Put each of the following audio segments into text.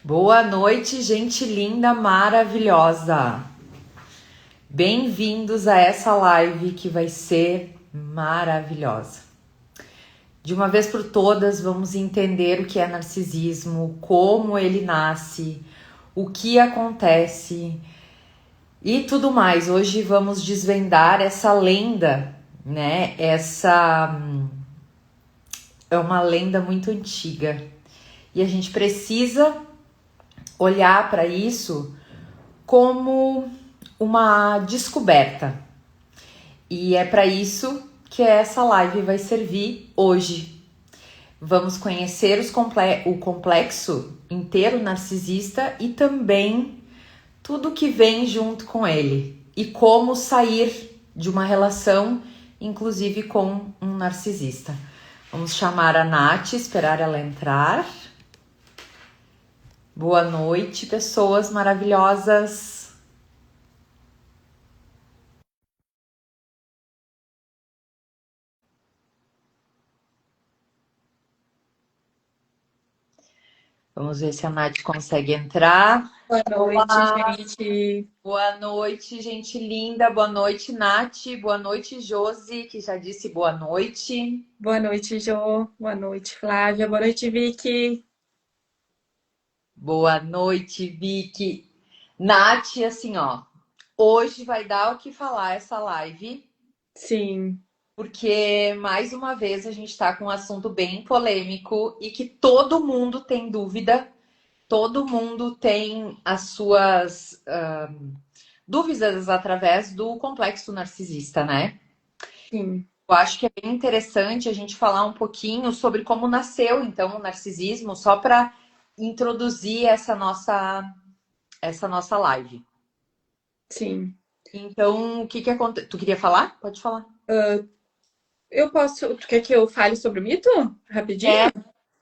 Boa noite, gente linda, maravilhosa. Bem-vindos a essa live que vai ser maravilhosa. De uma vez por todas, vamos entender o que é narcisismo, como ele nasce, o que acontece e tudo mais. Hoje vamos desvendar essa lenda, né? Essa é uma lenda muito antiga e a gente precisa olhar para isso como uma descoberta. E é para isso que essa live vai servir hoje. Vamos conhecer o complexo inteiro narcisista e também tudo que vem junto com ele. E como sair de uma relação, inclusive com um narcisista. Vamos chamar a Nath, esperar ela entrar. Boa noite, pessoas maravilhosas. Vamos ver se a Nath consegue entrar. Boa noite, Olá, gente. boa noite, gente linda. Boa noite, Nath. Boa noite, Josi, que já disse boa noite. Boa noite, Jô. Boa noite, Flávia. Boa noite, Vicky. Boa noite, Vicky. Nath, assim, ó, hoje vai dar o que falar essa live, Sim, porque mais uma vez a gente tá com um assunto bem polêmico e que todo mundo tem dúvida, todo mundo tem as suas dúvidas através do complexo narcisista, né? sim, Eu acho que é bem interessante a gente falar um pouquinho sobre como nasceu, então, o narcisismo, só para introduzir essa nossa live. sim. Então, o que que acontece? Tu queria falar? Pode falar. Eu posso. Tu quer que eu fale sobre o mito? Rapidinho? É,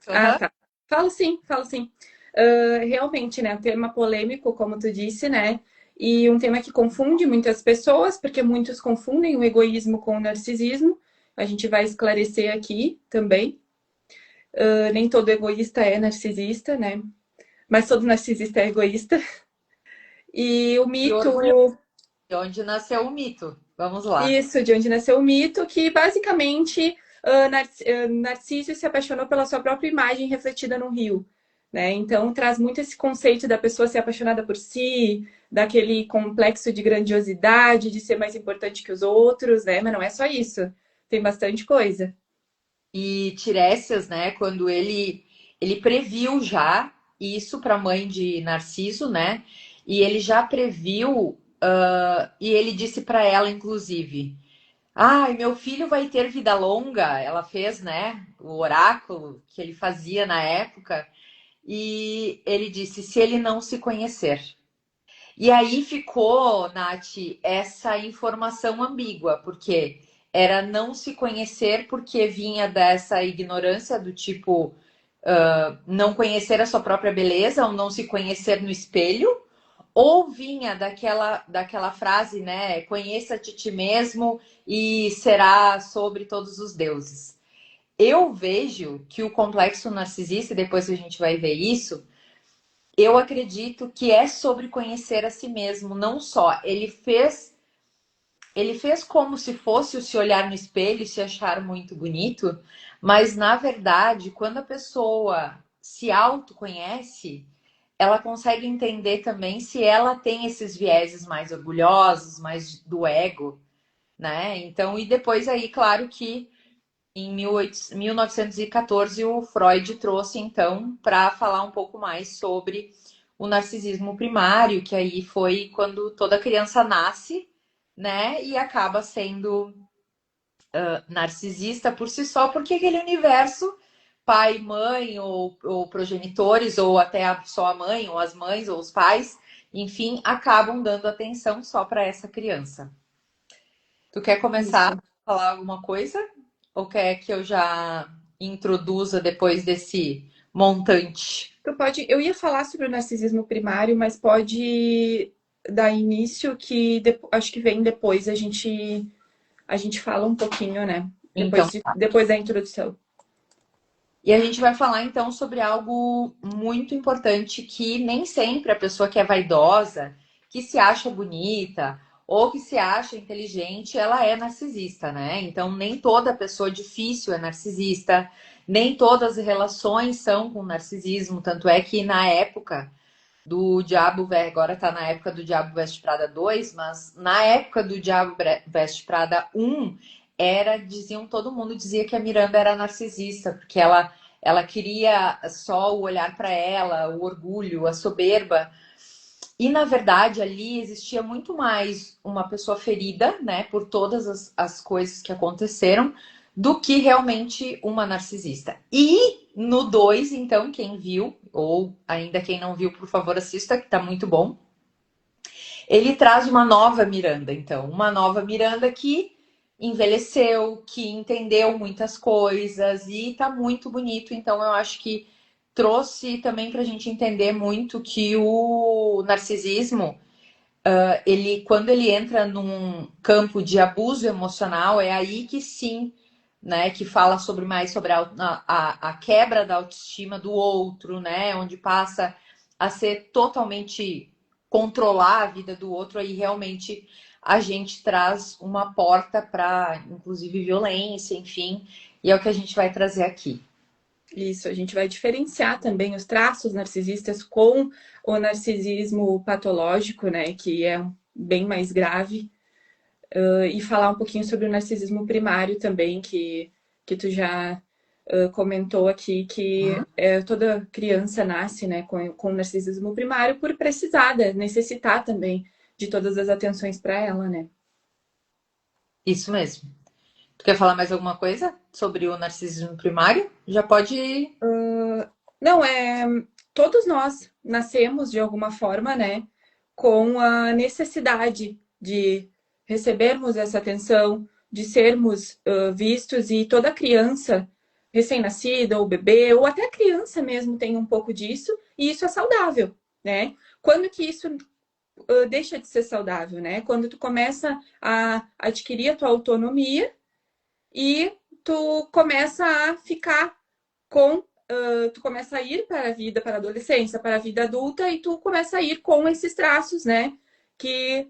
Ah, aham. tá. Falo sim, falo sim. Realmente, né? Um tema polêmico, como tu disse, né? E um tema que confunde muitas pessoas, porque muitos confundem o egoísmo com o narcisismo. A gente vai esclarecer aqui também. Nem todo egoísta é narcisista, né? Mas todo narcisista é egoísta. E o E mito, orgulho de onde nasceu o mito. Vamos lá. isso, de onde nasceu o mito, que basicamente Narciso se apaixonou pela sua própria imagem refletida no rio, né? Então traz muito esse conceito da pessoa ser apaixonada por si, daquele complexo de grandiosidade, de ser mais importante que os outros, né? Mas não é só isso, tem bastante coisa. E Tiresias, né, quando ele previu já isso para a mãe de Narciso, né? E ele já previu, e ele disse para ela, inclusive, ai, meu filho vai ter vida longa. Ela fez, né, o oráculo que ele fazia na época. E ele disse, se ele não se conhecer. E aí ficou, Nath, essa informação ambígua, porque era não se conhecer porque vinha dessa ignorância do tipo não conhecer a sua própria beleza ou não se conhecer no espelho, ou vinha daquela frase, né? Conheça-te ti mesmo e será sobre todos os deuses. Eu vejo que o complexo narcisista, e depois a gente vai ver isso, eu acredito que é sobre conhecer a si mesmo, não só. Ele fez como se fosse o se olhar no espelho e se achar muito bonito, mas na verdade, quando a pessoa se autoconhece, ela consegue entender também se ela tem esses vieses mais orgulhosos, mais do ego, né? Então, e depois aí, claro que em 1914 o Freud trouxe então para falar um pouco mais sobre o narcisismo primário, que aí foi quando toda criança nasce, né, e acaba sendo narcisista por si só, porque aquele universo, pai, mãe, ou progenitores, ou até só a mãe, ou as mães, ou os pais, enfim, acabam dando atenção só para essa criança. Tu quer começar Isso. a falar alguma coisa? Ou quer que eu já introduza depois desse montante? Tu pode, eu ia falar sobre o narcisismo primário, mas pode dar início que acho que vem depois a gente fala um pouquinho, né? Então, Depois da introdução. E a gente vai falar então sobre algo muito importante que nem sempre a pessoa que é vaidosa, que se acha bonita ou que se acha inteligente, ela é narcisista, né? Então nem toda pessoa difícil é narcisista, nem todas as relações são com narcisismo, tanto é que na época do Diabo, agora tá na época do Diabo Veste Prada 2, mas na época do Diabo Veste Prada 1, diziam, todo mundo dizia que a Miranda era narcisista, porque ela queria só o olhar para ela, o orgulho, a soberba. E na verdade ali existia muito mais uma pessoa ferida, né, por todas as coisas que aconteceram, do que realmente uma narcisista. E no 2, então, quem viu, ou ainda quem não viu, por favor, assista, que tá muito bom. Ele traz uma nova Miranda, então, uma nova Miranda que envelheceu, que entendeu muitas coisas e tá muito bonito. Então, eu acho que trouxe também para a gente entender muito que o narcisismo, ele, quando ele entra num campo de abuso emocional, é aí que sim, né, que fala sobre mais sobre a quebra da autoestima do outro, né, onde passa a ser totalmente controlar a vida do outro, aí realmente a gente traz uma porta para, inclusive, violência, enfim, e é o que a gente vai trazer aqui. Isso, a gente vai diferenciar também os traços narcisistas com o narcisismo patológico, né, que é bem mais grave, e falar um pouquinho sobre o narcisismo primário também, que tu já comentou aqui, que toda criança nasce, né, com narcisismo primário por precisar, necessitar também de todas as atenções para ela, né? Isso mesmo. Tu quer falar mais alguma coisa sobre o narcisismo primário? Já pode. Não, todos nós nascemos de alguma forma, né, com a necessidade de recebermos essa atenção, de sermos vistos, e toda criança recém-nascida, ou bebê, ou até criança mesmo tem um pouco disso, e isso é saudável, né? Quando que isso deixa de ser saudável, né? Quando tu começa a adquirir a tua autonomia e tu começa a ficar com tu começa a ir para a vida, para a adolescência, para a vida adulta, e tu começa a ir com esses traços, né? Que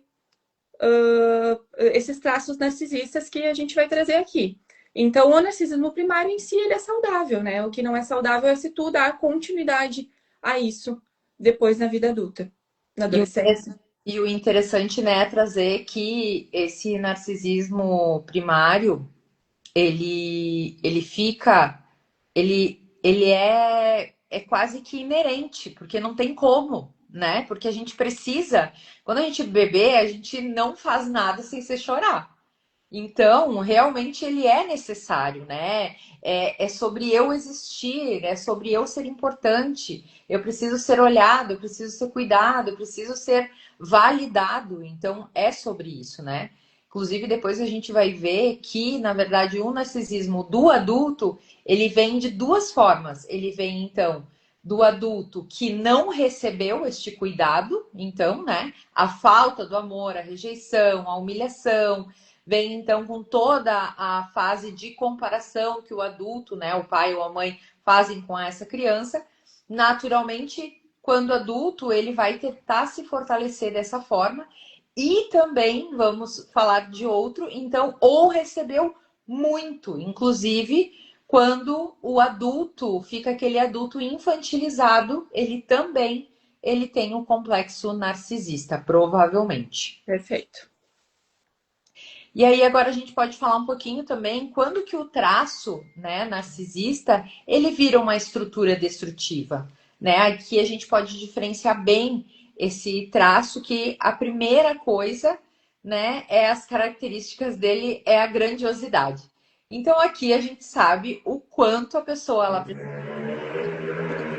esses traços narcisistas que a gente vai trazer aqui. Então, o narcisismo primário em si, ele é saudável, né? O que não é saudável é se tu dar continuidade a isso depois na vida adulta, na E o, adolescência. e o interessante, né, é trazer que esse narcisismo primário, ele fica, ele é quase que inerente, porque não tem como, né? Porque a gente precisa, quando a gente bebê, a gente não faz nada sem se chorar. Então, realmente ele é necessário, né? É sobre eu existir, é sobre eu ser importante. Eu preciso ser olhado, eu preciso ser cuidado, eu preciso ser validado. Então, é sobre isso, né? Inclusive, depois a gente vai ver que, na verdade, o narcisismo do adulto, ele vem de duas formas. Ele vem, então, do adulto que não recebeu este cuidado, então, né? A falta do amor, a rejeição, a humilhação, vem então com toda a fase de comparação que o adulto, né, o pai ou a mãe fazem com essa criança. Naturalmente, quando adulto, ele vai tentar se fortalecer dessa forma. E também vamos falar de outro, então, ou recebeu muito, inclusive quando o adulto fica aquele adulto infantilizado, ele tem um complexo narcisista, provavelmente. Perfeito. E aí agora a gente pode falar um pouquinho também quando que o traço, né, narcisista, ele vira uma estrutura destrutiva, né? Aqui a gente pode diferenciar bem esse traço que a primeira coisa, né, é as características dele é a grandiosidade. Então aqui a gente sabe o quanto a pessoa ela precisa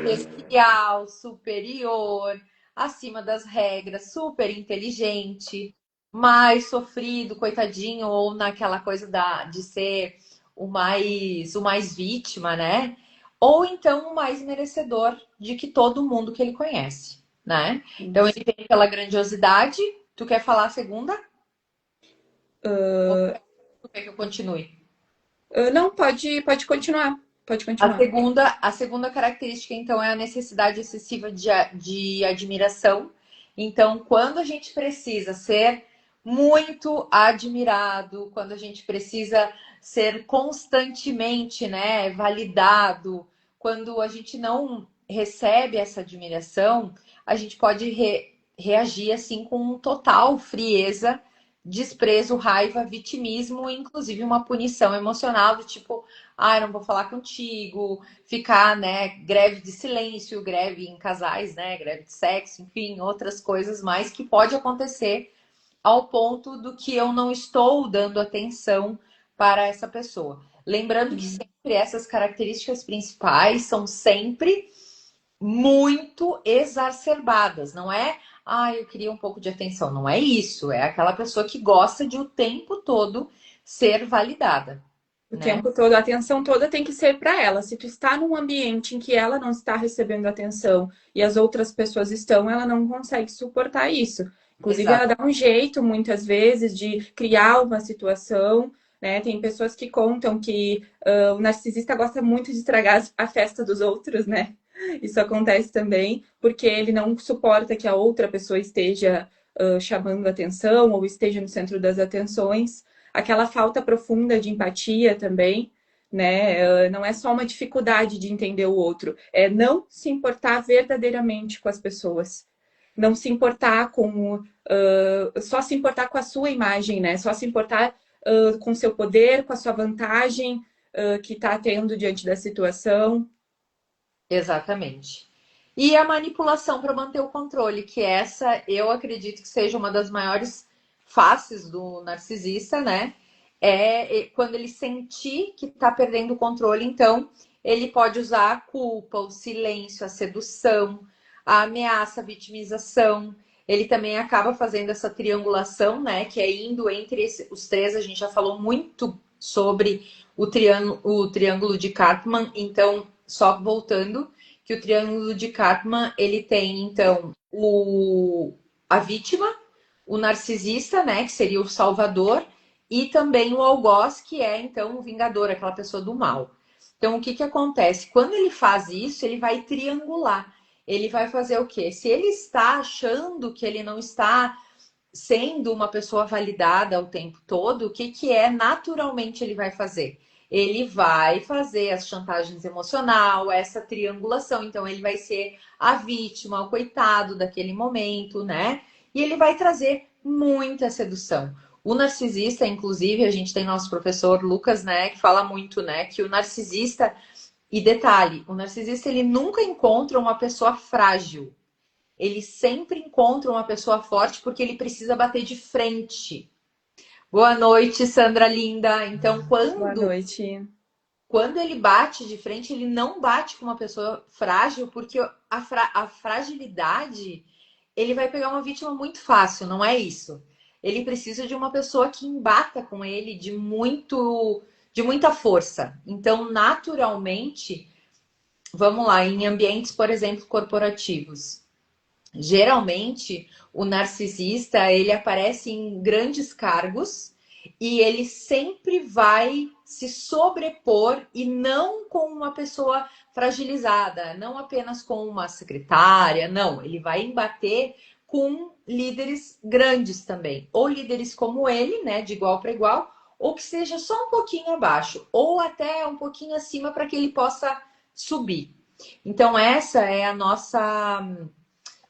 ser especial, superior, acima das regras, super inteligente, mais sofrido, coitadinho, ou naquela coisa de ser o mais vítima, né? Ou então o mais merecedor de que todo mundo que ele conhece, né? Então Isso. ele vem pela grandiosidade. Tu quer falar a segunda? Ou tu quer que eu continue? Não, pode continuar. Pode A continuar. segunda, a segunda característica, então, é a necessidade excessiva de admiração. Então, quando a gente precisa ser muito admirado, quando a gente precisa ser constantemente, né, validado, quando a gente não recebe essa admiração, a gente pode reagir assim com total frieza, desprezo, raiva, vitimismo, inclusive uma punição emocional do tipo, ah, eu não vou falar contigo, ficar, né, greve de silêncio, greve em casais, né, greve de sexo, enfim, outras coisas mais que pode acontecer ao ponto do que eu não estou dando atenção para essa pessoa. Lembrando que Uhum. sempre essas características principais são sempre muito exacerbadas, não é? Ah, eu queria um pouco de atenção, não é isso, é aquela pessoa que gosta de o tempo todo ser validada, O né? tempo todo, a atenção toda tem que ser para ela. Se tu está num ambiente em que ela não está recebendo atenção e as outras pessoas estão, ela não consegue suportar isso. Inclusive, ela Exato. dá um jeito, muitas vezes, de criar uma situação, né? Tem pessoas que contam que o narcisista gosta muito de estragar a festa dos outros, né? Isso acontece também, porque ele não suporta que a outra pessoa esteja chamando atenção ou esteja no centro das atenções. Aquela falta profunda de empatia também, né? Não é só uma dificuldade de entender o outro, é não se importar verdadeiramente com as pessoas. Não se importar com. Só se importar com a sua imagem, né? Só se importar com o seu poder, com a sua vantagem que está tendo diante da situação. Exatamente. E a manipulação para manter o controle, que essa eu acredito que seja uma das maiores faces do narcisista, né? Quando ele sentir que está perdendo o controle, então ele pode usar a culpa, o silêncio, a sedução, a ameaça, a vitimização. Ele também acaba fazendo essa triangulação, né? Que é indo entre os três. A gente já falou muito sobre o triângulo de Karpman. Então, só voltando, que o triângulo de Karpman, ele tem, então, a vítima, o narcisista, né, que seria o salvador, e também o algoz, que é, então, o vingador, aquela pessoa do mal. Então, o que que acontece? Quando ele faz isso, ele vai triangular. Ele vai fazer o quê? Se ele está achando que ele não está sendo uma pessoa validada o tempo todo, o que que é naturalmente ele vai fazer? Ele vai fazer as chantagens emocional, essa triangulação. Então, ele vai ser a vítima, o coitado daquele momento, né? E ele vai trazer muita sedução. O narcisista, inclusive, a gente tem nosso professor Lucas, né, que fala muito, né, que o narcisista, e detalhe, o narcisista ele nunca encontra uma pessoa frágil. Ele sempre encontra uma pessoa forte porque ele precisa bater de frente. Boa noite, Sandra linda. Então, Boa noite. quando ele bate de frente, ele não bate com uma pessoa frágil, porque a fragilidade, ele vai pegar uma vítima muito fácil, não é isso. Ele precisa de uma pessoa que embata com ele de muita força. Então, naturalmente, vamos lá, em ambientes, por exemplo, corporativos. Geralmente, o narcisista, ele aparece em grandes cargos e ele sempre vai se sobrepor e não com uma pessoa fragilizada, não apenas com uma secretária, não, ele vai embater com líderes grandes também, ou líderes como ele, né, de igual para igual, ou que seja só um pouquinho abaixo, ou até um pouquinho acima para que ele possa subir. Então essa é a nossa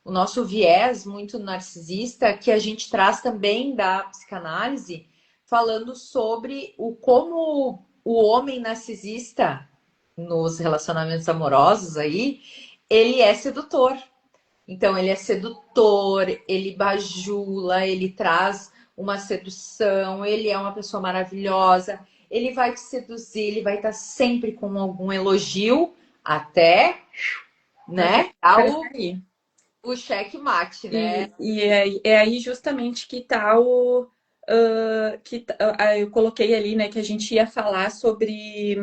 o nosso viés muito narcisista, que a gente traz também da psicanálise, falando sobre o como o homem narcisista nos relacionamentos amorosos aí, ele é sedutor. Então, ele é sedutor, ele bajula, ele traz uma sedução, ele é uma pessoa maravilhosa, ele vai te seduzir, ele vai estar sempre com algum elogio, até, Até né, dar para sair. o cheque mate, né? É aí justamente que tá o. Eu coloquei ali, né, que a gente ia falar sobre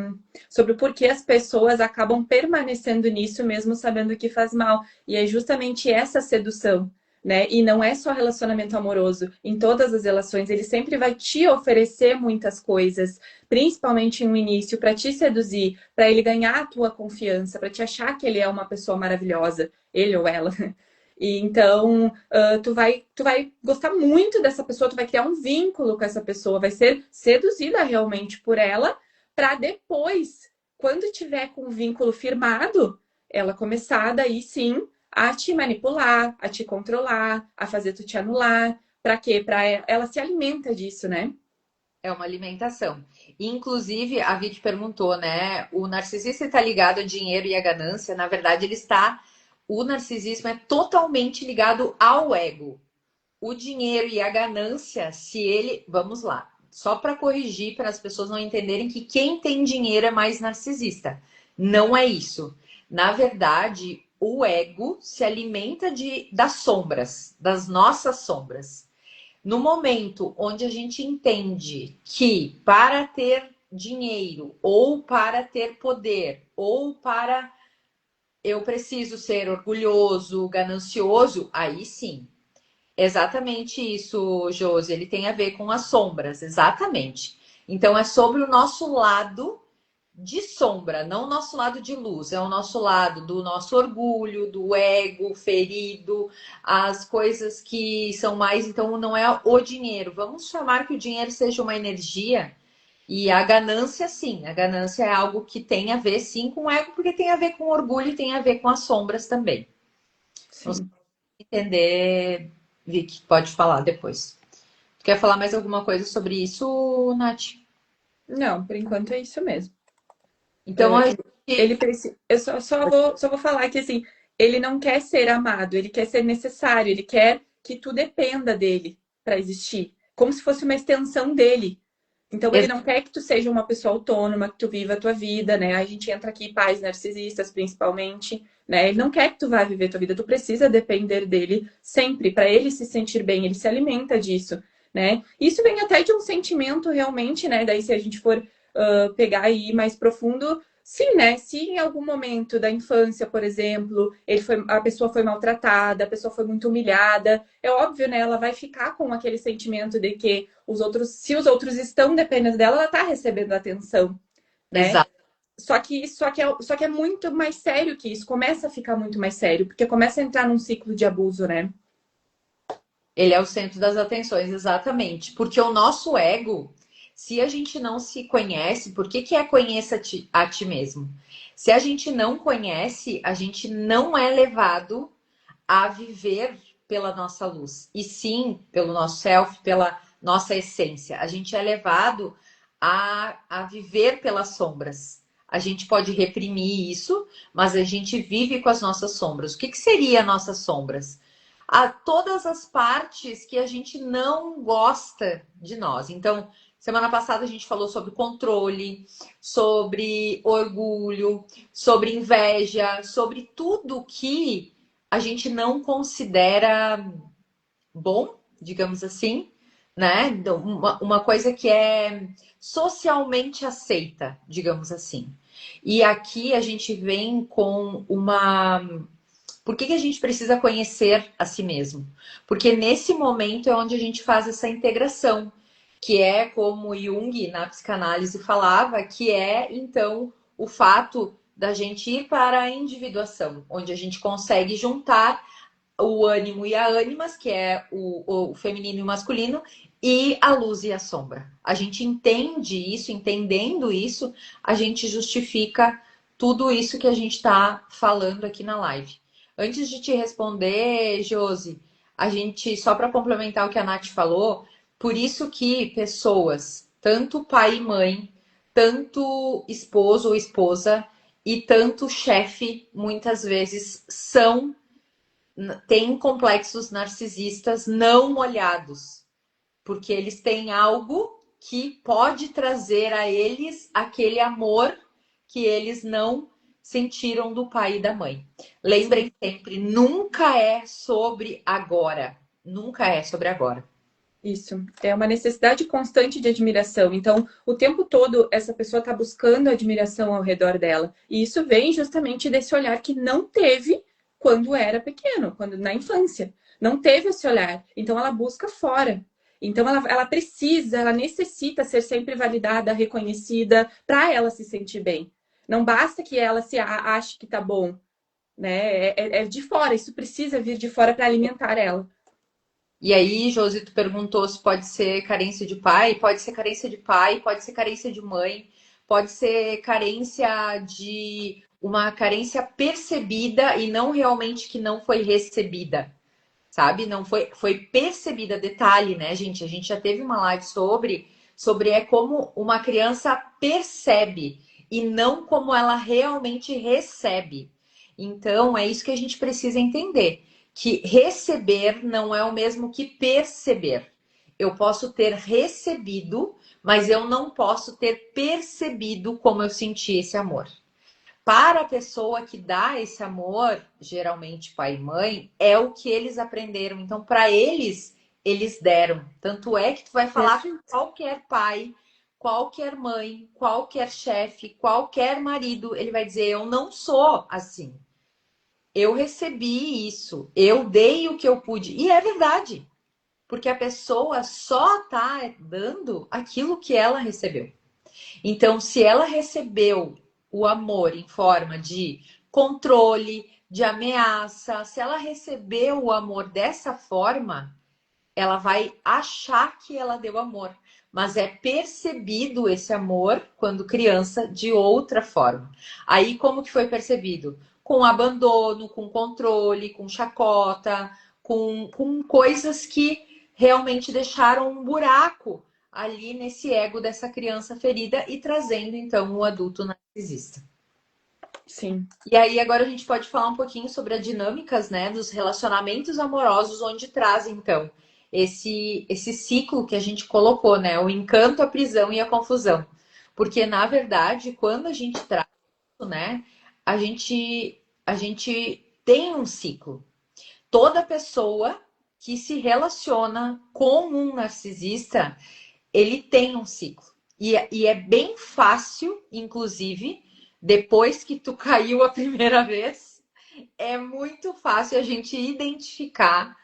o porquê as pessoas acabam permanecendo nisso mesmo sabendo que faz mal. E é justamente essa sedução, né? E não é só relacionamento amoroso. Em todas as relações, ele sempre vai te oferecer muitas coisas, principalmente no início, para te seduzir, para ele ganhar a tua confiança, para te achar que ele é uma pessoa maravilhosa, ele ou ela. E então, tu vai gostar muito dessa pessoa, tu vai criar um vínculo com essa pessoa, vai ser seduzida realmente por ela, para depois, quando tiver com o vínculo firmado, ela começar daí sim a te manipular, a te controlar, a fazer tu te anular. Pra quê? Ela se alimenta disso, né? É uma alimentação. Inclusive, a Vicky perguntou, né? O narcisista está ligado ao dinheiro e à ganância. Na verdade, ele está. O narcisismo é totalmente ligado ao ego. O dinheiro e a ganância, se ele. Vamos lá. Só para corrigir, para as pessoas não entenderem que quem tem dinheiro é mais narcisista. Não é isso. Na verdade, o ego se alimenta das sombras, das nossas sombras. No momento onde a gente entende que para ter dinheiro, ou para ter poder, ou para eu preciso ser orgulhoso, ganancioso, aí sim. Exatamente isso, Josi. Ele tem a ver com as sombras, exatamente. Então é sobre o nosso lado de sombra, não o nosso lado de luz, é o nosso lado do nosso orgulho, do ego ferido, as coisas que são mais, então não é o dinheiro. Vamos chamar que o dinheiro seja uma energia e a ganância, sim, a ganância é algo que tem a ver, sim, com o ego, porque tem a ver com o orgulho e tem a ver com as sombras também. Não sei Sim. entender, Vicky, pode falar depois. Tu quer falar mais alguma coisa sobre isso, Nath? Não, por enquanto é isso mesmo. Então, a gente... Ele precisa. Eu só vou falar que assim, ele não quer ser amado, ele quer ser necessário, ele quer que tu dependa dele para existir, como se fosse uma extensão dele. Então ele não quer que tu seja uma pessoa autônoma, que tu viva a tua vida, né? A gente entra aqui pais narcisistas, principalmente, né? Ele não quer que tu vá viver a tua vida, tu precisa depender dele sempre para ele se sentir bem, ele se alimenta disso, né? Isso vem até de um sentimento realmente, né? Daí se a gente for pegar aí mais profundo, sim, né? Se em algum momento da infância, por exemplo, a pessoa foi maltratada, a pessoa foi muito humilhada, é óbvio, né? Ela vai ficar com aquele sentimento de que se os outros estão dependendo dela, ela está recebendo atenção, né? Exato. Só que é muito mais sério que isso, começa a ficar muito mais sério, porque começa a entrar num ciclo de abuso, né? Ele é o centro das atenções, exatamente. Porque o nosso ego, se a gente não se conhece, por que é conheça a ti mesmo? Se a gente não conhece, a gente não é levado a viver pela nossa luz, e sim pelo nosso self, pela nossa essência. A gente é levado a viver pelas sombras. A gente pode reprimir isso, mas a gente vive com as nossas sombras. O que seria nossas sombras? A todas as partes que a gente não gosta de nós. Então, semana passada a gente falou sobre controle, sobre orgulho, sobre inveja, sobre tudo que a gente não considera bom, digamos assim, né? Uma coisa que é socialmente aceita, digamos assim. E aqui a gente vem com uma. Por que a gente precisa conhecer a si mesmo? Porque nesse momento é onde a gente faz essa integração, que é como Jung na psicanálise falava, que é então o fato da gente ir para a individuação, onde a gente consegue juntar o ânimo e a ânimas, que é o feminino e o masculino, e a luz e a sombra. A gente entende isso, entendendo isso, a gente justifica tudo isso que a gente está falando aqui na live. Antes de te responder, Josi, a gente, só para complementar o que a Nath falou, por isso que pessoas, tanto pai e mãe, tanto esposo ou esposa, e tanto chefe, muitas vezes têm complexos narcisistas não olhados, porque eles têm algo que pode trazer a eles aquele amor que eles não sentiram do pai e da mãe. Lembrem sempre, nunca é sobre agora. Nunca é sobre agora. Isso. É uma necessidade constante de admiração. Então, o tempo todo, essa pessoa está buscando admiração ao redor dela. E isso vem justamente desse olhar que não teve quando era pequeno, quando na infância. não teve esse olhar. Então ela busca fora. Então ela precisa, ela necessita ser sempre validada, reconhecida, para ela se sentir bem. Não basta que ela se ache que tá bom, né? É de fora, isso precisa vir de fora para alimentar ela. E aí, Josi, tu perguntou se pode ser carência de pai. Pode ser carência de pai, pode ser carência de mãe, pode ser carência de uma carência percebida e não realmente que não foi recebida, sabe? Não foi percebida. Detalhe, né, gente? A gente já teve uma live sobre é como uma criança percebe e não como ela realmente recebe. Então, é isso que a gente precisa entender, que receber não é o mesmo que perceber. Eu posso ter recebido, mas eu não posso ter percebido como eu senti esse amor. Para a pessoa que dá esse amor, geralmente pai e mãe, é o que eles aprenderam. Então, para eles, eles deram. Tanto é que tu vai falar com Perfeito. qualquer pai, qualquer mãe, qualquer chefe, qualquer marido, ele vai dizer: eu não sou assim. Eu recebi isso, eu dei o que eu pude. E é verdade, porque a pessoa só está dando aquilo que ela recebeu. Então, se ela recebeu o amor em forma de controle, de ameaça, se ela recebeu o amor dessa forma, ela vai achar que ela deu amor. Mas é percebido esse amor quando criança de outra forma. Aí como que foi percebido? Com abandono, com controle, com chacota, com coisas que realmente deixaram um buraco ali nesse ego dessa criança ferida e trazendo então o adulto narcisista. Sim. E aí agora a gente pode falar um pouquinho sobre as dinâmicas, né, dos relacionamentos amorosos, onde traz então esse ciclo que a gente colocou, né, o encanto, a prisão e a confusão. Porque na verdade, quando a gente traz isso, né, a gente tem um ciclo. Toda pessoa que se relaciona com um narcisista, ele tem um ciclo. E é bem fácil, inclusive, depois que tu caiu a primeira vez, é muito fácil a gente identificar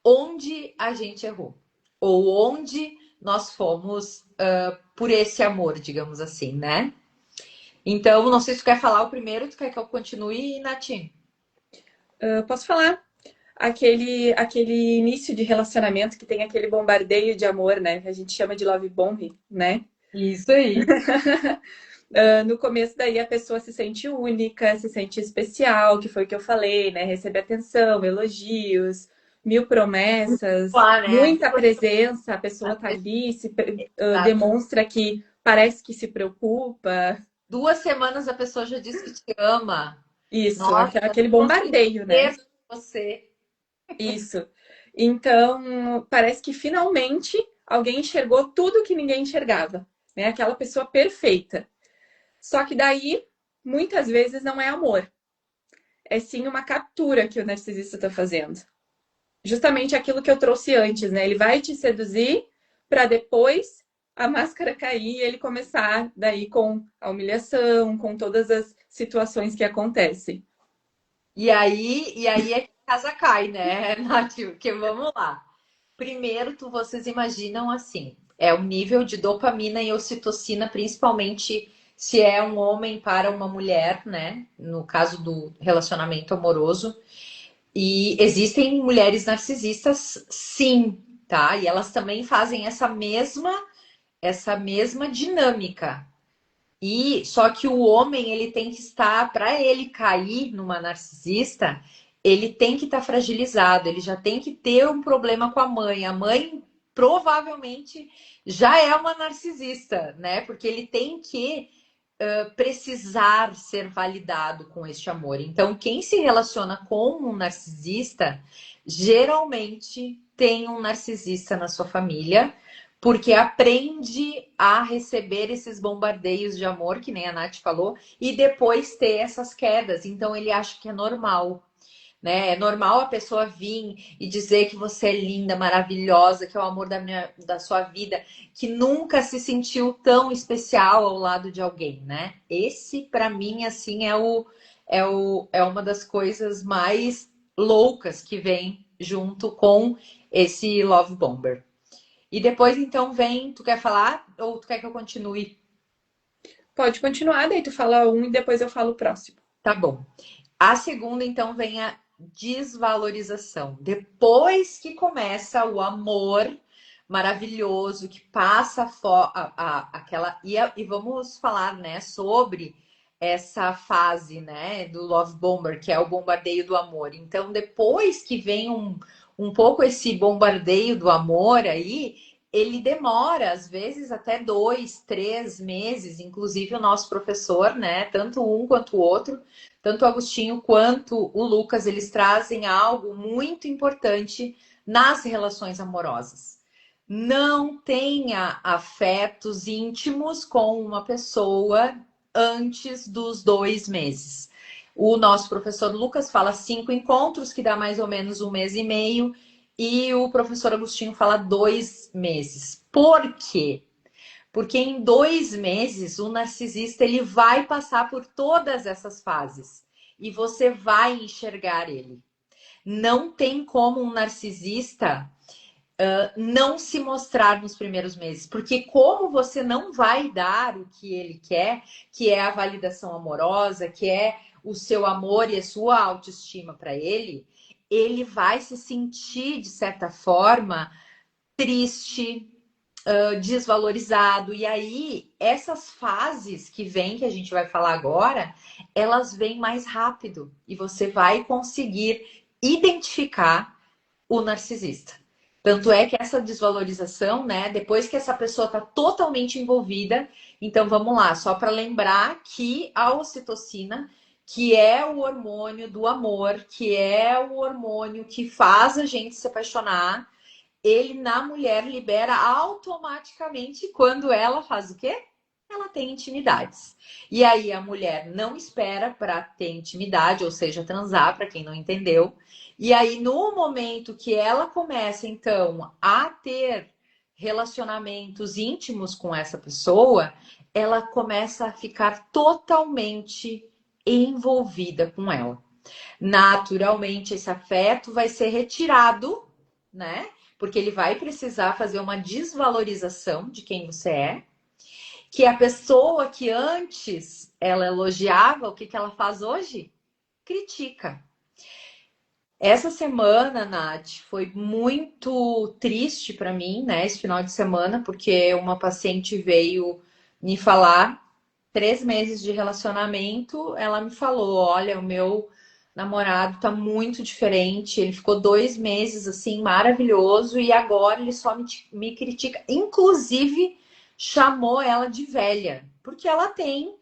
onde a gente errou. Ou onde nós fomos por esse amor, digamos assim, né? Então, não sei se tu quer falar o primeiro, tu quer que eu continue, Nath? Posso falar? Aquele início de relacionamento que tem aquele bombardeio de amor, né? Que a gente chama de love bomb, né? Isso aí. No começo daí a pessoa se sente única, se sente especial, que foi o que eu falei, né? Recebe atenção, elogios, mil promessas, Lá, né? muita presença, a pessoa tá ali, Exato. demonstra que parece que se preocupa. 2 semanas a pessoa já disse que te ama. Isso, Nossa, aquele consegui bombardeio, né? ter você. Isso. Então, parece que finalmente alguém enxergou tudo que ninguém enxergava, né? Aquela pessoa perfeita. Só que daí, muitas vezes, não é amor. É sim uma captura que o narcisista está fazendo. Justamente aquilo que eu trouxe antes, né? Ele vai te seduzir para depois a máscara cair e ele começar daí com a humilhação, com todas as situações que acontecem. E aí é que a casa cai, né, Nath? Porque vamos lá. Primeiro, vocês imaginam assim, é o nível de dopamina e ocitocina, principalmente se é um homem para uma mulher, né? No caso do relacionamento amoroso. E existem mulheres narcisistas, sim, tá? E elas também fazem essa mesma dinâmica. E só que o homem, ele tem que estar, para ele cair numa narcisista, ele tem que estar fragilizado, ele já tem que ter um problema com a mãe. A mãe provavelmente já é uma narcisista, né? Porque ele tem que precisar ser validado com este amor. Então, quem se relaciona com um narcisista, geralmente tem um narcisista na sua família, porque aprende a receber esses bombardeios de amor, que nem a Nath falou, e depois ter essas quedas. Então, ele acha que é normal. Né? É normal a pessoa vir e dizer que você é linda, maravilhosa, que é o amor da sua vida, que nunca se sentiu tão especial ao lado de alguém, né? Esse, para mim, assim, é uma das coisas mais loucas que vem junto com esse Love Bomber. E depois, então, vem... Tu quer falar ou tu quer que eu continue? Pode continuar, daí tu fala um e depois eu falo o próximo. Tá bom. A segunda, então, vem a desvalorização. Depois que começa o amor maravilhoso, que passa aquela... E vamos falar, né, sobre essa fase, né, do Love Bomber, que é o bombardeio do amor. Então, depois que vem um pouco esse bombardeio do amor aí, ele demora, às vezes, até 2, 3 meses. Inclusive, o nosso professor, né, tanto um quanto o outro, tanto o Agostinho quanto o Lucas, eles trazem algo muito importante nas relações amorosas. Não tenha afetos íntimos com uma pessoa antes dos 2 meses. O nosso professor Lucas fala 5 encontros, que dá mais ou menos 1 mês e meio, e o professor Agostinho fala 2 meses. Por quê? Porque em 2 meses o narcisista ele vai passar por todas essas fases e você vai enxergar ele. Não tem como um narcisista não se mostrar nos primeiros meses, porque como você não vai dar o que ele quer, que é a validação amorosa, que é o seu amor e a sua autoestima para ele, ele vai se sentir de certa forma triste, desvalorizado. E aí, essas fases que vem, que a gente vai falar agora, elas vêm mais rápido e você vai conseguir identificar o narcisista. Tanto é que essa desvalorização, né, depois que essa pessoa está totalmente envolvida, então vamos lá, só para lembrar que a ocitocina, que é o hormônio do amor, que é o hormônio que faz a gente se apaixonar, ele na mulher libera automaticamente quando ela faz o quê? Ela tem intimidades. E aí a mulher não espera para ter intimidade, ou seja, transar, para quem não entendeu. E aí no momento que ela começa então a ter relacionamentos íntimos com essa pessoa, ela começa a ficar totalmente envolvida com ela. Naturalmente esse afeto vai ser retirado, né? Porque ele vai precisar fazer uma desvalorização de quem você é, que a pessoa que antes ela elogiava, o que ela faz hoje? Critica. Essa semana, Nath, foi muito triste para mim, né? Esse final de semana, porque uma paciente veio me falar, 3 meses de relacionamento, ela me falou: olha, o meu namorado tá muito diferente, ele ficou 2 meses assim, maravilhoso, e agora ele só me critica. Inclusive, chamou ela de velha, porque ela tem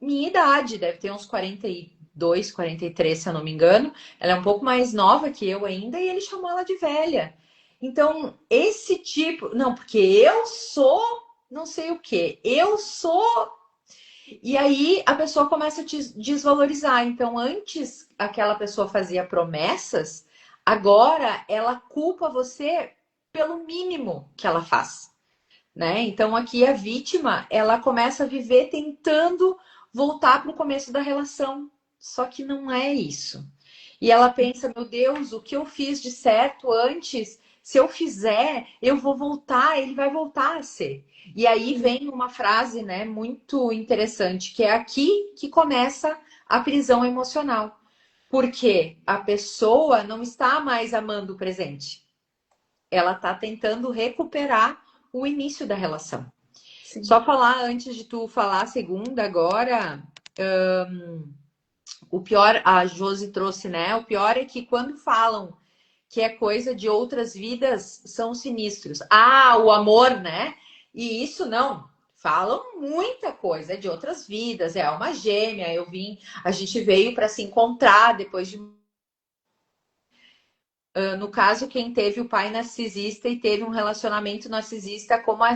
minha idade, deve ter uns 42, 43, se eu não me engano. Ela é um pouco mais nova que eu ainda, e ele chamou ela de velha. Então, esse tipo. Não, porque eu sou não sei o que, eu sou. E aí a pessoa começa a te desvalorizar. Então, antes aquela pessoa fazia promessas, agora ela culpa você pelo mínimo que ela faz, né? Então, aqui a vítima, ela começa a viver tentando voltar para o começo da relação. Só que não é isso. E ela pensa: meu Deus, o que eu fiz de certo antes, se eu fizer, eu vou voltar, ele vai voltar a ser. E aí vem uma frase, né, muito interessante, que é aqui que começa a prisão emocional. Porque a pessoa não está mais amando o presente. Ela está tentando recuperar o início da relação. Sim. Só falar, antes de tu falar a segunda agora, o pior, a Josi trouxe, né? O pior é que quando falam que é coisa de outras vidas, são sinistros. Ah, o amor, né? E isso não. Falam muita coisa, é de outras vidas, é alma gêmea. A gente veio para se encontrar depois de. No caso, quem teve o pai narcisista e teve um relacionamento narcisista, como é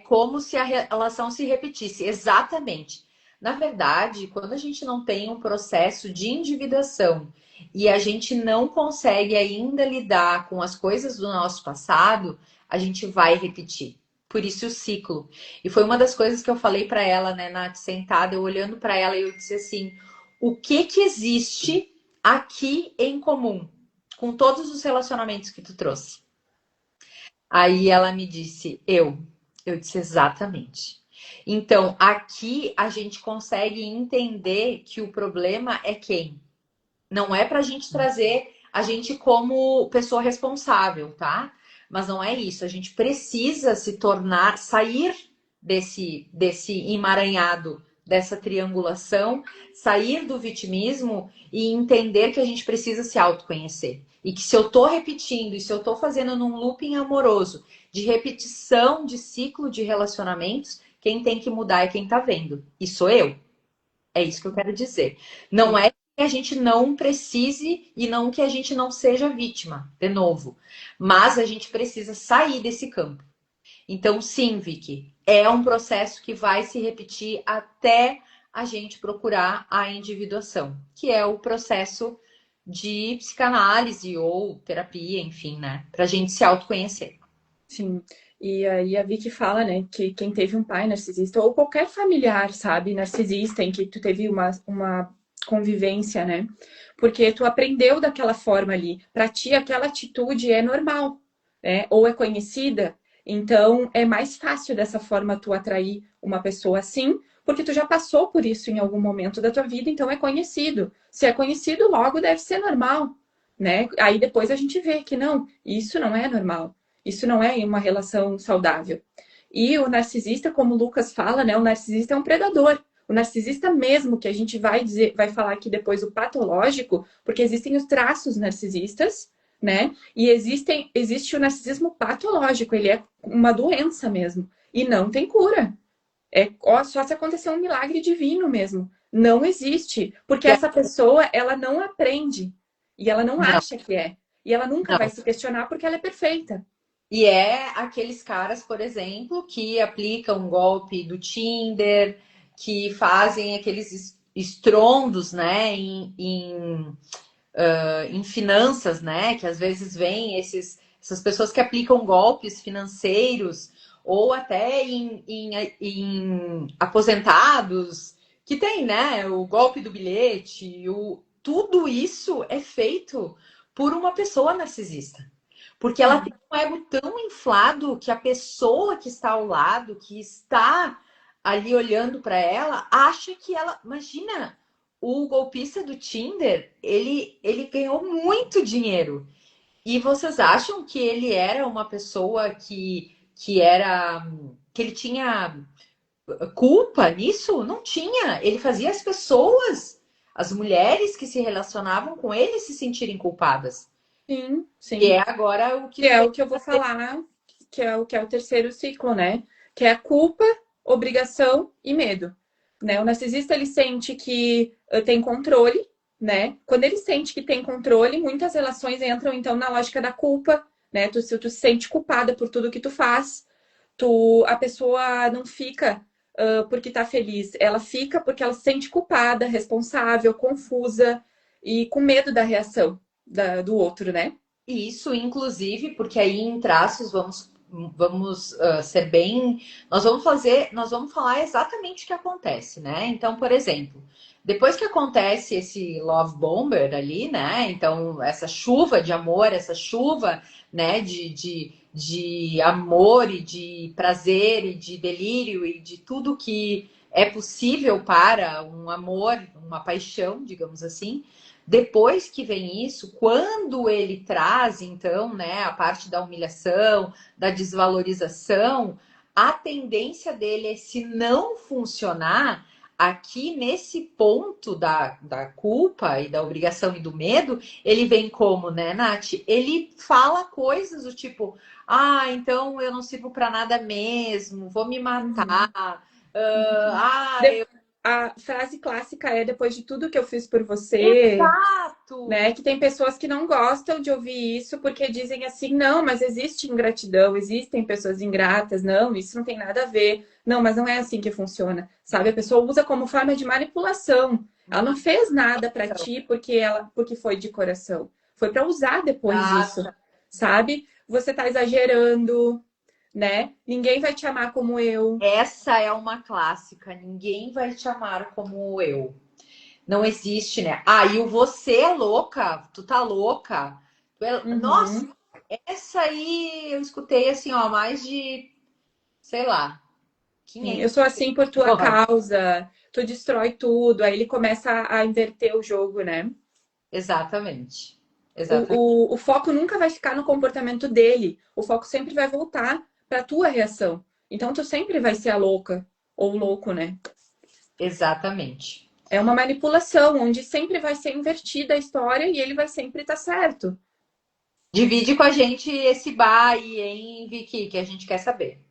como se a relação se repetisse. Exatamente. Na verdade, quando a gente não tem um processo de individuação e a gente não consegue ainda lidar com as coisas do nosso passado, a gente vai repetir. Por isso o ciclo. E foi uma das coisas que eu falei para ela, né, Nath, sentada, eu olhando para ela, e eu disse assim: o que existe aqui em comum com todos os relacionamentos que tu trouxe? Aí ela me disse, eu disse exatamente. Então, aqui a gente consegue entender que o problema é quem? Não é para a gente trazer a gente como pessoa responsável, tá? Mas não é isso. A gente precisa se tornar, sair desse emaranhado, dessa triangulação, sair do vitimismo e entender que a gente precisa se autoconhecer. E que se eu tô repetindo, e se eu tô fazendo num looping amoroso, de repetição de ciclo de relacionamentos, quem tem que mudar é quem tá vendo. E sou eu. É isso que eu quero dizer. Não é que a gente não precise e não que a gente não seja vítima, de novo. Mas a gente precisa sair desse campo. Então, sim, Vicky, é um processo que vai se repetir até a gente procurar a individuação, que é o processo de psicanálise ou terapia, enfim, né? Pra gente se autoconhecer. Sim. E aí a Vicky fala, né, que quem teve um pai narcisista, ou qualquer familiar, sabe, narcisista, em que tu teve uma convivência, né? Porque tu aprendeu daquela forma ali. Pra ti, aquela atitude é normal, né? Ou é conhecida. Então, é mais fácil dessa forma tu atrair uma pessoa assim, porque tu já passou por isso em algum momento da tua vida, então é conhecido. Se é conhecido, logo deve ser normal, né? Aí depois a gente vê que não, isso não é normal. Isso não é uma relação saudável. E o narcisista, como o Lucas fala, né? O narcisista é um predador. O narcisista mesmo, que a gente vai dizer, vai falar aqui depois o patológico, porque existem os traços narcisistas, né? E existe o narcisismo patológico, ele é uma doença mesmo. E não tem cura. É só se acontecer um milagre divino mesmo. Não existe. Porque essa pessoa, ela não aprende. E ela não Não, acha que é. E ela nunca vai não. se questionar porque ela é perfeita. E é aqueles caras, por exemplo, que aplicam um golpe do Tinder, que fazem aqueles estrondos, né, em finanças, né, que às vezes vêm essas pessoas que aplicam golpes financeiros ou até em aposentados, que tem, né, o golpe do bilhete, tudo isso é feito por uma pessoa narcisista. Porque ela tem um ego tão inflado que a pessoa que está ao lado, que está ali olhando para ela, acha que ela. Imagina, o golpista do Tinder, ele ganhou muito dinheiro. E vocês acham que ele era uma pessoa que era. Que ele tinha culpa nisso? Não tinha. Ele fazia as pessoas, as mulheres que se relacionavam com ele, se sentirem culpadas. Sim, E é sim. agora o que Que tu é vem o que eu vou fazer. falar, que é o terceiro ciclo, né? Que é culpa, obrigação e medo. Né? O narcisista ele sente que tem controle, né? Quando ele sente que tem controle, muitas relações entram então na lógica da culpa, né? Se tu se sente culpada por tudo que tu faz, a pessoa não fica porque tá feliz, ela fica porque ela se sente culpada, responsável, confusa e com medo da reação do outro, né? Isso, inclusive, porque aí em traços vamos ser bem. Nós vamos falar exatamente o que acontece, né? Então, por exemplo, depois que acontece esse love bomber ali, né? Então, essa chuva de amor, essa chuva, né, de amor e de prazer e de delírio e de tudo que é possível para um amor, uma paixão, digamos assim. Depois que vem isso, quando ele traz, então, né, a parte da humilhação, da desvalorização, a tendência dele é, se não funcionar, aqui nesse ponto da culpa e da obrigação e do medo, ele vem como, né, Nath? Ele fala coisas do tipo: ah, então eu não sirvo para nada mesmo, vou me matar. Uhum. Ah, De- A frase clássica é depois de tudo que eu fiz por você, né? exato! Que tem pessoas que não gostam de ouvir isso porque dizem assim, não, mas existe ingratidão, existem pessoas ingratas, não, isso não tem nada a ver. Não, mas não é assim que funciona, sabe? A pessoa usa como forma de manipulação. Ela não fez nada para ti porque foi de coração. Foi para usar depois isso, Exato. sabe? Você tá exagerando, né? Ninguém vai te amar como eu. Essa é uma clássica. Ninguém vai te amar como eu. Não existe, né? Ah, e o você é louca, tu tá louca. Nossa, Uhum. essa aí eu escutei assim, ó, mais de, sei lá, Eu 500 sou assim por tua pessoas. causa, tu destrói tudo. Aí ele começa a inverter o jogo, né? Exatamente. Exatamente. O foco nunca vai ficar no comportamento dele. O foco sempre vai voltar para tua reação. Então tu sempre vai ser a louca ou o louco, né? Exatamente. É uma manipulação onde sempre vai ser invertida a história e ele vai sempre estar certo. Divide com a gente esse bar aí, hein, Vicky, que a gente quer saber.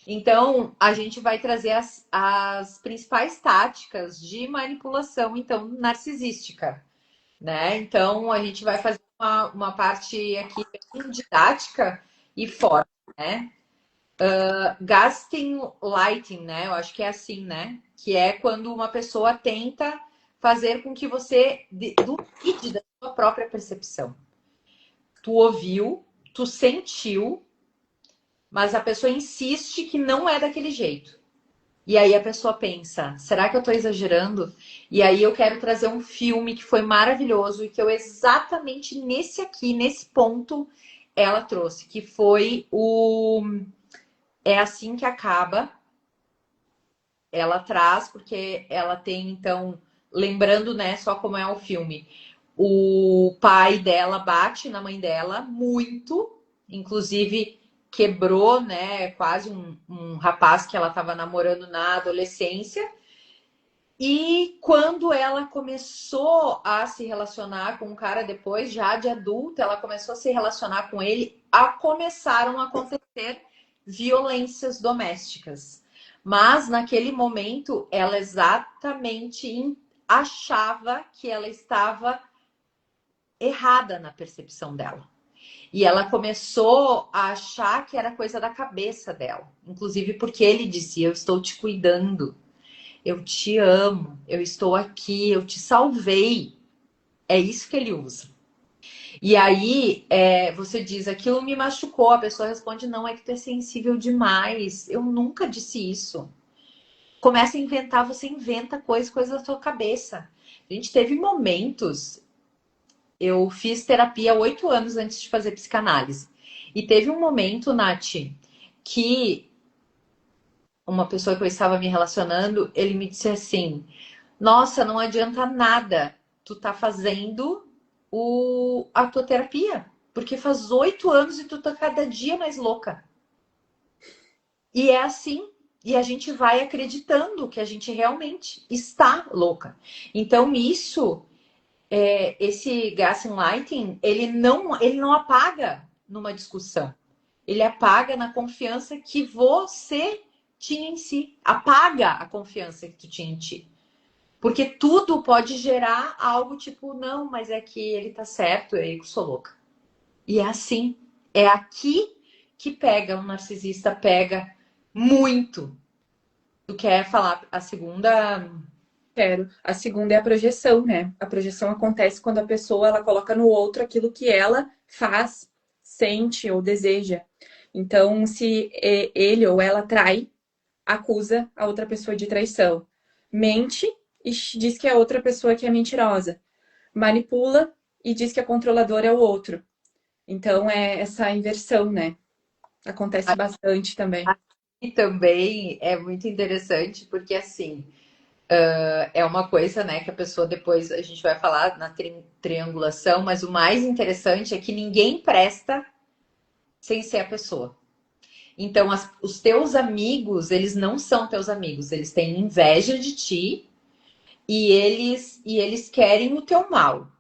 Então, a gente vai trazer as principais táticas de manipulação, então, narcisística, né? Então, a gente vai fazer uma parte aqui bem didática e forte, né? Gasting lighting, né? Eu acho que é assim, né? Que é quando uma pessoa tenta fazer com que você duvide da sua própria percepção. Tu ouviu, tu sentiu, mas a pessoa insiste que não é daquele jeito. E aí a pessoa pensa, será que eu tô exagerando? E aí eu quero trazer um filme que foi maravilhoso e que eu exatamente nesse aqui, nesse ponto, ela trouxe, que foi o É Assim que Acaba. Ela traz, porque ela tem, então, lembrando, né, só como é o filme, o pai dela bate na mãe dela muito, inclusive quebrou, né, quase um rapaz que ela estava namorando na adolescência. E quando ela começou a se relacionar com o cara depois, já de adulta, ela começou a se relacionar com ele, começaram a acontecer violências domésticas. Mas naquele momento, ela exatamente achava que ela estava errada na percepção dela. E ela começou a achar que era coisa da cabeça dela. Inclusive porque ele dizia: Eu estou te cuidando, eu te amo, eu estou aqui, eu te salvei. É isso que ele usa. E aí você diz, aquilo me machucou. A pessoa responde, não, é que tu é sensível demais. Eu nunca disse isso. Começa a inventar, você inventa coisas da sua cabeça. A gente teve momentos. Eu fiz terapia 8 anos antes de fazer psicanálise. E teve um momento, Nath, que uma pessoa que eu estava me relacionando, ele me disse assim: Nossa, não adianta nada tu tá fazendo a tua terapia, porque faz 8 anos e tu tá cada dia mais louca. E é assim, e a gente vai acreditando que a gente realmente está louca. Então, esse gaslighting, ele não apaga numa discussão. Ele apaga na confiança que você tinha em si. Apaga a confiança que tu tinha em ti. Porque tudo pode gerar algo tipo, não, mas é que ele tá certo, eu que sou louca. E é assim. É aqui que pega, um narcisista pega muito. Tu quer falar a segunda? Quero. A segunda é a projeção, né? A projeção acontece quando a pessoa ela coloca no outro aquilo que ela faz, sente ou deseja. Então, se ele ou ela trai, acusa a outra pessoa de traição. Mente e diz que é a outra pessoa que é mentirosa. Manipula e diz que a controladora é o outro. Então, é essa inversão, né? Acontece bastante também. E também é muito interessante, porque assim, é uma coisa, né, que a pessoa depois a gente vai falar na triangulação, mas o mais interessante é que ninguém presta sem ser a pessoa. Então, os teus amigos, eles não são teus amigos, eles têm inveja de ti e eles querem o teu mal.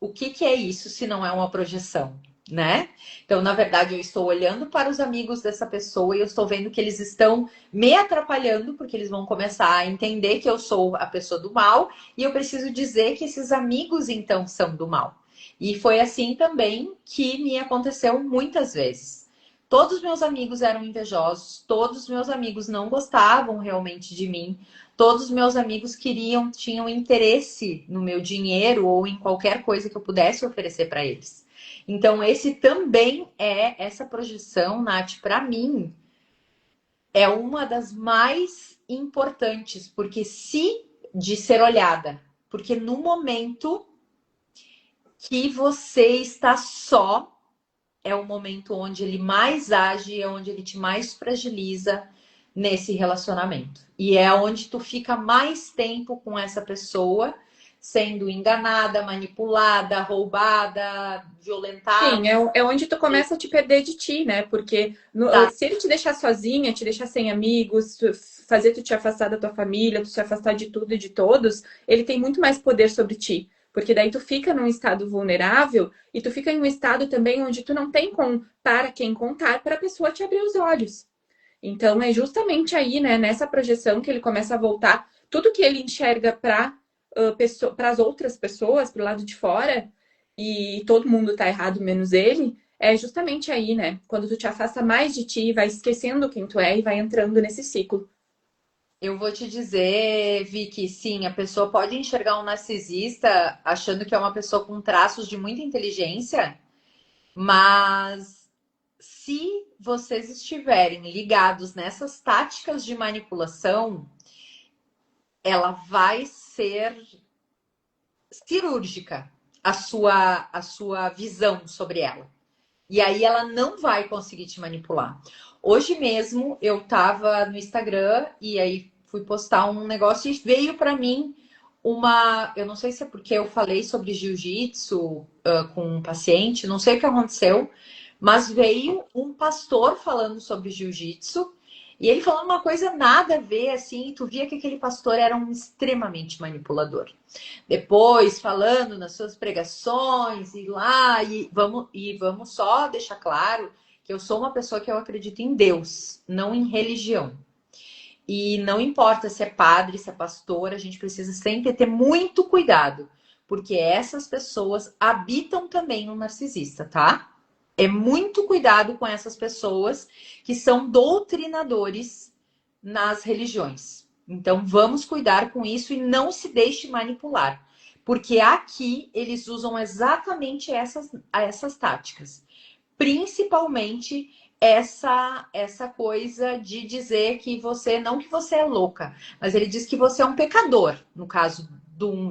O que é isso se não é uma projeção, né? Então, na verdade, eu estou olhando para os amigos dessa pessoa e eu estou vendo que eles estão me atrapalhando, porque eles vão começar a entender que eu sou a pessoa do mal e eu preciso dizer que esses amigos, então, são do mal. E foi assim também que me aconteceu muitas vezes. Todos os meus amigos eram invejosos, todos os meus amigos não gostavam realmente de mim, todos os meus amigos tinham interesse no meu dinheiro ou em qualquer coisa que eu pudesse oferecer para eles. Então, esse também essa projeção, Nath, para mim, é uma das mais importantes, porque se de ser olhada. Porque no momento que você está só, é o momento onde ele mais age, é onde ele te mais fragiliza nesse relacionamento. E é onde tu fica mais tempo com essa pessoa, sendo enganada, manipulada, roubada, violentada. Sim, é onde tu começa a te perder de ti, né? Porque se ele te deixar sozinha, te deixar sem amigos, fazer tu te afastar da tua família, tu se afastar de tudo e de todos, ele tem muito mais poder sobre ti. Porque daí tu fica num estado vulnerável e tu fica em um estado também onde tu não tem para quem contar para a pessoa te abrir os olhos. Então é justamente aí, né, nessa projeção que ele começa a voltar tudo que ele enxerga para as outras pessoas, para o lado de fora, e todo mundo tá errado menos ele, é justamente aí, né? Quando tu te afasta mais de ti, vai esquecendo quem tu é e vai entrando nesse ciclo. Eu vou te dizer, Vicky, sim, a pessoa pode enxergar um narcisista achando que é uma pessoa com traços de muita inteligência, mas se vocês estiverem ligados nessas táticas de manipulação, ela vai ser cirúrgica a sua visão sobre ela. E aí ela não vai conseguir te manipular. Hoje mesmo eu tava no Instagram e aí fui postar um negócio e veio para mim eu não sei se é porque eu falei sobre jiu-jitsu com um paciente, não sei o que aconteceu, mas veio um pastor falando sobre jiu-jitsu e ele falando uma coisa nada a ver, assim, e tu via que aquele pastor era um extremamente manipulador. Depois, falando nas suas pregações, e lá, e vamos só deixar claro que eu sou uma pessoa que eu acredito em Deus, não em religião. E não importa se é padre, se é pastor, a gente precisa sempre ter muito cuidado, porque essas pessoas habitam também no narcisista, tá? É muito cuidado com essas pessoas que são doutrinadores nas religiões. Então, vamos cuidar com isso e não se deixe manipular, porque aqui eles usam exatamente essas táticas, principalmente essa coisa de dizer que você, não que você é louca, mas ele diz que você é um pecador, no caso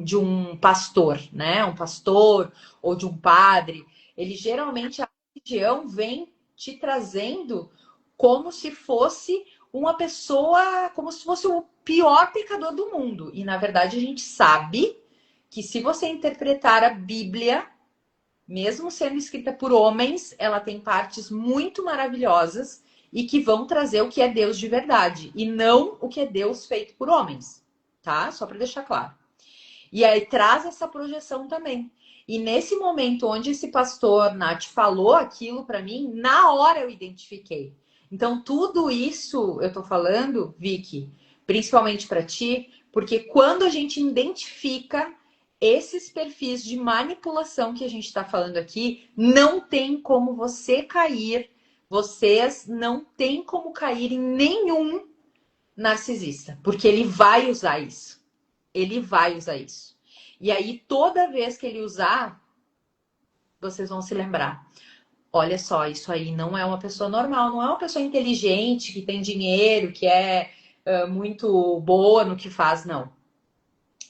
de um pastor, né? Um pastor ou de um padre. Ele geralmente, a religião vem te trazendo como se fosse uma pessoa, como se fosse o pior pecador do mundo. E na verdade a gente sabe que se você interpretar a Bíblia, mesmo sendo escrita por homens, ela tem partes muito maravilhosas e que vão trazer o que é Deus de verdade e não o que é Deus feito por homens, tá? Só para deixar claro. E aí traz essa projeção também. E nesse momento onde esse pastor, Nath, falou aquilo para mim, na hora eu identifiquei. Então, tudo isso eu tô falando, Vicky, principalmente para ti, porque quando a gente identifica esses perfis de manipulação que a gente está falando aqui, não tem como você cair, vocês não tem como cair em nenhum narcisista, porque ele vai usar isso. Ele vai usar isso. E aí, toda vez que ele usar, vocês vão se lembrar. Olha só, isso aí não é uma pessoa normal, não é uma pessoa inteligente, que tem dinheiro, que é muito boa no que faz, não.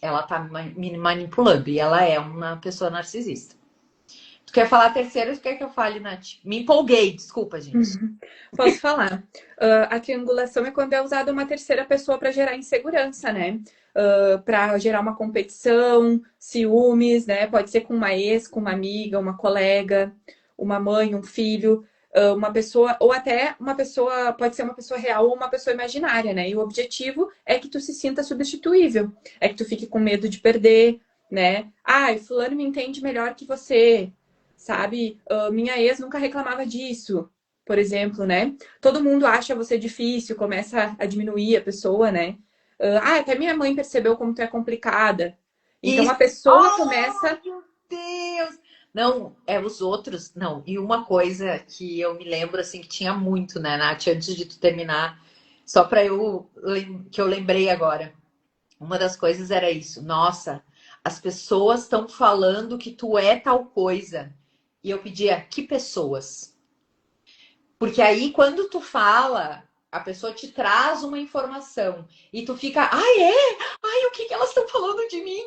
Ela tá me manipulando e ela é uma pessoa narcisista. Tu quer falar a terceira ou tu quer que eu fale, Nath? Me empolguei, desculpa, gente. Posso falar. A triangulação é quando é usada uma terceira pessoa para gerar insegurança, né? Para gerar uma competição, ciúmes, né? Pode ser com uma ex, com uma amiga, uma colega, uma mãe, um filho, uma pessoa, ou até uma pessoa, pode ser uma pessoa real ou uma pessoa imaginária, né? E o objetivo é que tu se sinta substituível, é que tu fique com medo de perder, né? Ai, fulano me entende melhor que você, sabe? Minha ex nunca reclamava disso, por exemplo, né? Todo mundo acha você difícil, começa a diminuir a pessoa, né? Até minha mãe percebeu como tu é complicada. Então Isso. a pessoa Oh, começa. meu Deus! Não, é os outros. Não, e uma coisa que eu me lembro, assim, que tinha muito, né, Nath, antes de tu terminar, só para que eu lembrei agora. Uma das coisas era isso. Nossa, as pessoas estão falando que tu é tal coisa. E eu pedia, que pessoas? Porque aí, quando tu fala, a pessoa te traz uma informação e tu fica, ai, é? Ai, o que que elas estão falando de mim?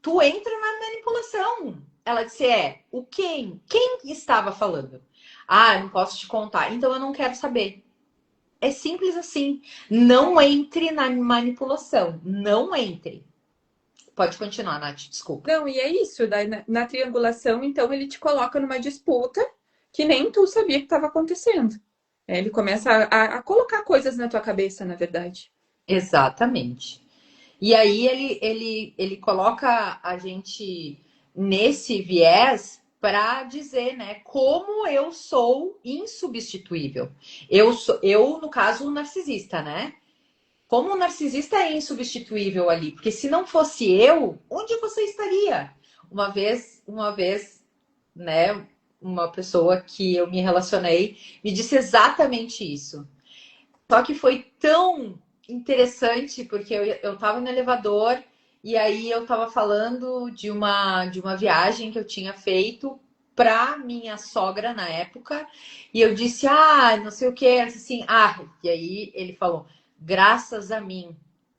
Tu entra na manipulação. Ela disse, o quem? Quem estava falando? Ah, eu não posso te contar. Então eu não quero saber. É simples assim. Não entre na manipulação. Não entre. Pode continuar, Nath, desculpa. Não, e é isso. Daí, na triangulação, então, ele te coloca numa disputa que nem tu sabia que estava acontecendo. Ele começa a colocar coisas na tua cabeça, na verdade. Exatamente. E aí ele coloca a gente nesse viés para dizer, né, como eu sou insubstituível. Eu, no caso, um narcisista, né? Como o narcisista é insubstituível ali, porque se não fosse eu, onde você estaria? Uma vez, né, uma pessoa que eu me relacionei me disse exatamente isso. Só que foi tão interessante, porque eu tava no elevador e aí eu tava falando de uma viagem que eu tinha feito pra minha sogra na época, e eu disse, não sei o que, assim, e aí ele falou, graças a mim.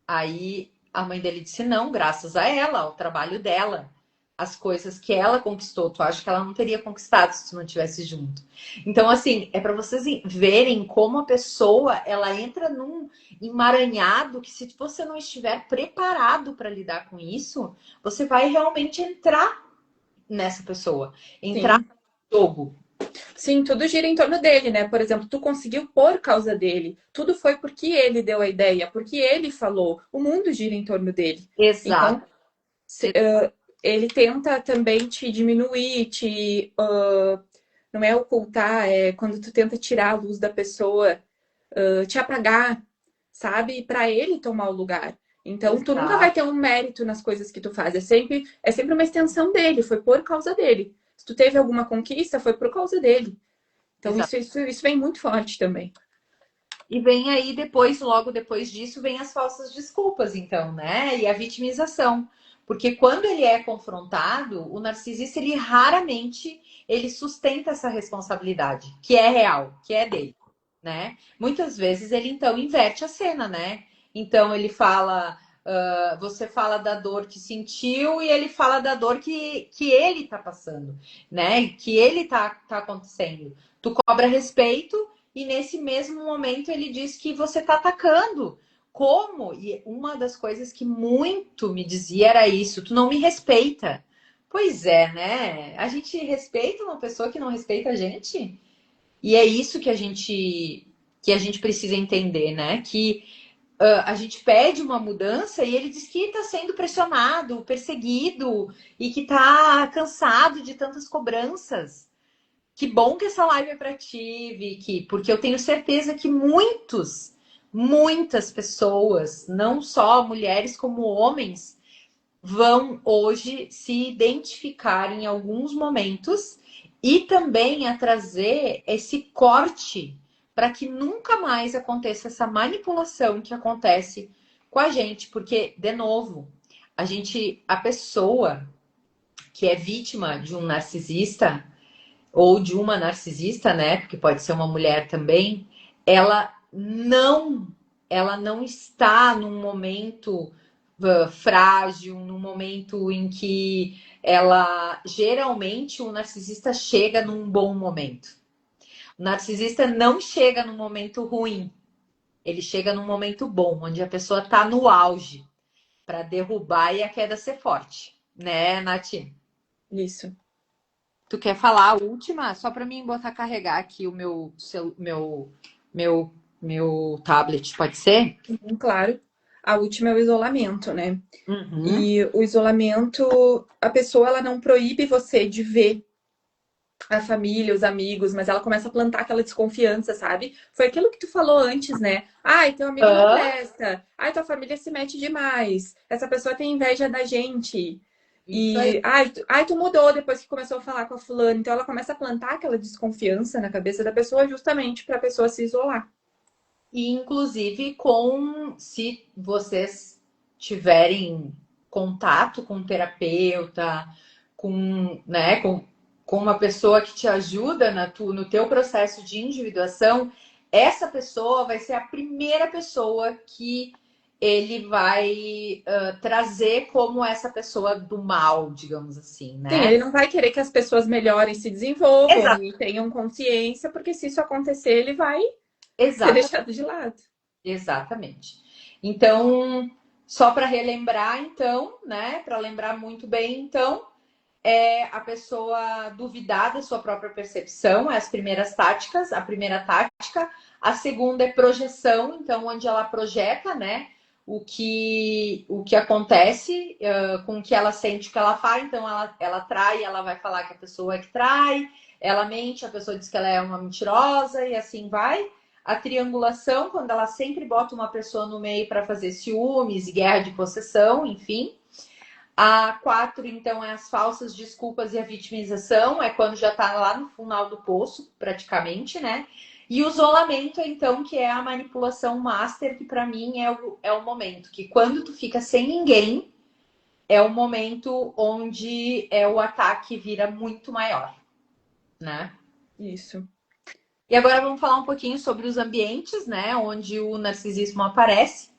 Aí a mãe dele disse, não, graças a ela, ao trabalho dela, as coisas que ela conquistou, tu acha que ela não teria conquistado se tu não tivesse junto. Então, assim, é para vocês verem como a pessoa ela entra num emaranhado que, se você não estiver preparado para lidar com isso, você vai realmente entrar nessa pessoa, entrar Sim. no jogo. Sim, tudo gira em torno dele, né? Por exemplo, tu conseguiu por causa dele. Tudo foi porque ele deu a ideia, porque ele falou. O mundo gira em torno dele. Então, Exato. ele tenta também te diminuir, não é ocultar, é quando tu tenta tirar a luz da pessoa, te apagar, sabe? Para ele tomar o lugar. Então, tu nunca vai Exato. ter um mérito nas coisas que tu faz. É sempre uma extensão dele, foi por causa dele. Se tu teve alguma conquista, foi por causa dele. Então, Exato. isso vem muito forte também. E vem aí depois, logo depois disso, vem as falsas desculpas, então, né? E a vitimização. Porque quando ele é confrontado, o narcisista, ele raramente ele sustenta essa responsabilidade, que é real, que é dele, né? Muitas vezes ele, então, inverte a cena, né? Então, ele fala, você fala da dor que sentiu e ele fala da dor que ele tá passando, né? Que ele tá acontecendo. Tu cobra respeito e nesse mesmo momento ele diz que você está atacando. Como? E uma das coisas que muito me dizia era isso: tu não me respeita. Pois é, né? A gente respeita uma pessoa que não respeita a gente? E é isso que a gente precisa entender, né? Que a gente pede uma mudança e ele diz que está sendo pressionado, perseguido e que está cansado de tantas cobranças. Que bom que essa live é para ti, Vicky, porque eu tenho certeza que muitas pessoas, não só mulheres como homens, vão hoje se identificar em alguns momentos e também a trazer esse corte para que nunca mais aconteça essa manipulação que acontece com a gente, porque, de novo, a pessoa que é vítima de um narcisista ou de uma narcisista, né? Porque pode ser uma mulher também, ela não, ela não está num momento frágil, num momento em que ela geralmente o narcisista chega num bom momento. O narcisista não chega num momento ruim, ele chega num momento bom, onde a pessoa está no auge para derrubar e a queda ser forte, né, Nath? Isso. Tu quer falar a última? Só para mim botar carregar aqui o meu tablet, pode ser? Claro. A última é o isolamento, né? Uhum. E o isolamento, a pessoa ela não proíbe você de ver a família, os amigos, mas ela começa a plantar aquela desconfiança, sabe? Foi aquilo que tu falou antes, né? Ai, teu amigo não Ah, presta. Ai, tua família se mete demais. Essa pessoa tem inveja da gente. isso aí. Tu mudou depois que começou a falar com a fulana. Então ela começa a plantar aquela desconfiança na cabeça da pessoa justamente para a pessoa se isolar. E inclusive se vocês tiverem contato com um terapeuta, né, com uma pessoa que te ajuda no teu processo de individuação, essa pessoa vai ser a primeira pessoa que ele vai trazer como essa pessoa do mal, digamos assim, Sim, né? ele não vai querer que as pessoas melhorem, se desenvolvam Exato, e tenham consciência, porque se isso acontecer, ele vai ser exata, deixado de lado. exatamente. Então, só para relembrar, então, né? Para lembrar muito bem, então, é a pessoa duvidar da sua própria percepção, é as primeiras táticas, a primeira tática. A segunda é projeção, então, onde ela projeta, né? O que acontece com o que ela sente, o que ela faz. Então, ela trai, ela vai falar que a pessoa é que trai, ela mente, a pessoa diz que ela é uma mentirosa e assim vai. A triangulação, quando ela sempre bota uma pessoa no meio para fazer ciúmes e guerra de possessão, enfim. A 4, então, é as falsas desculpas e a vitimização, é quando já está lá no final do poço, praticamente, né? E o isolamento, então, que é a manipulação master, que para mim é o momento que quando tu fica sem ninguém, é o momento onde o ataque vira muito maior, né? Isso. E agora vamos falar um pouquinho sobre os ambientes, né? Onde o narcisismo aparece.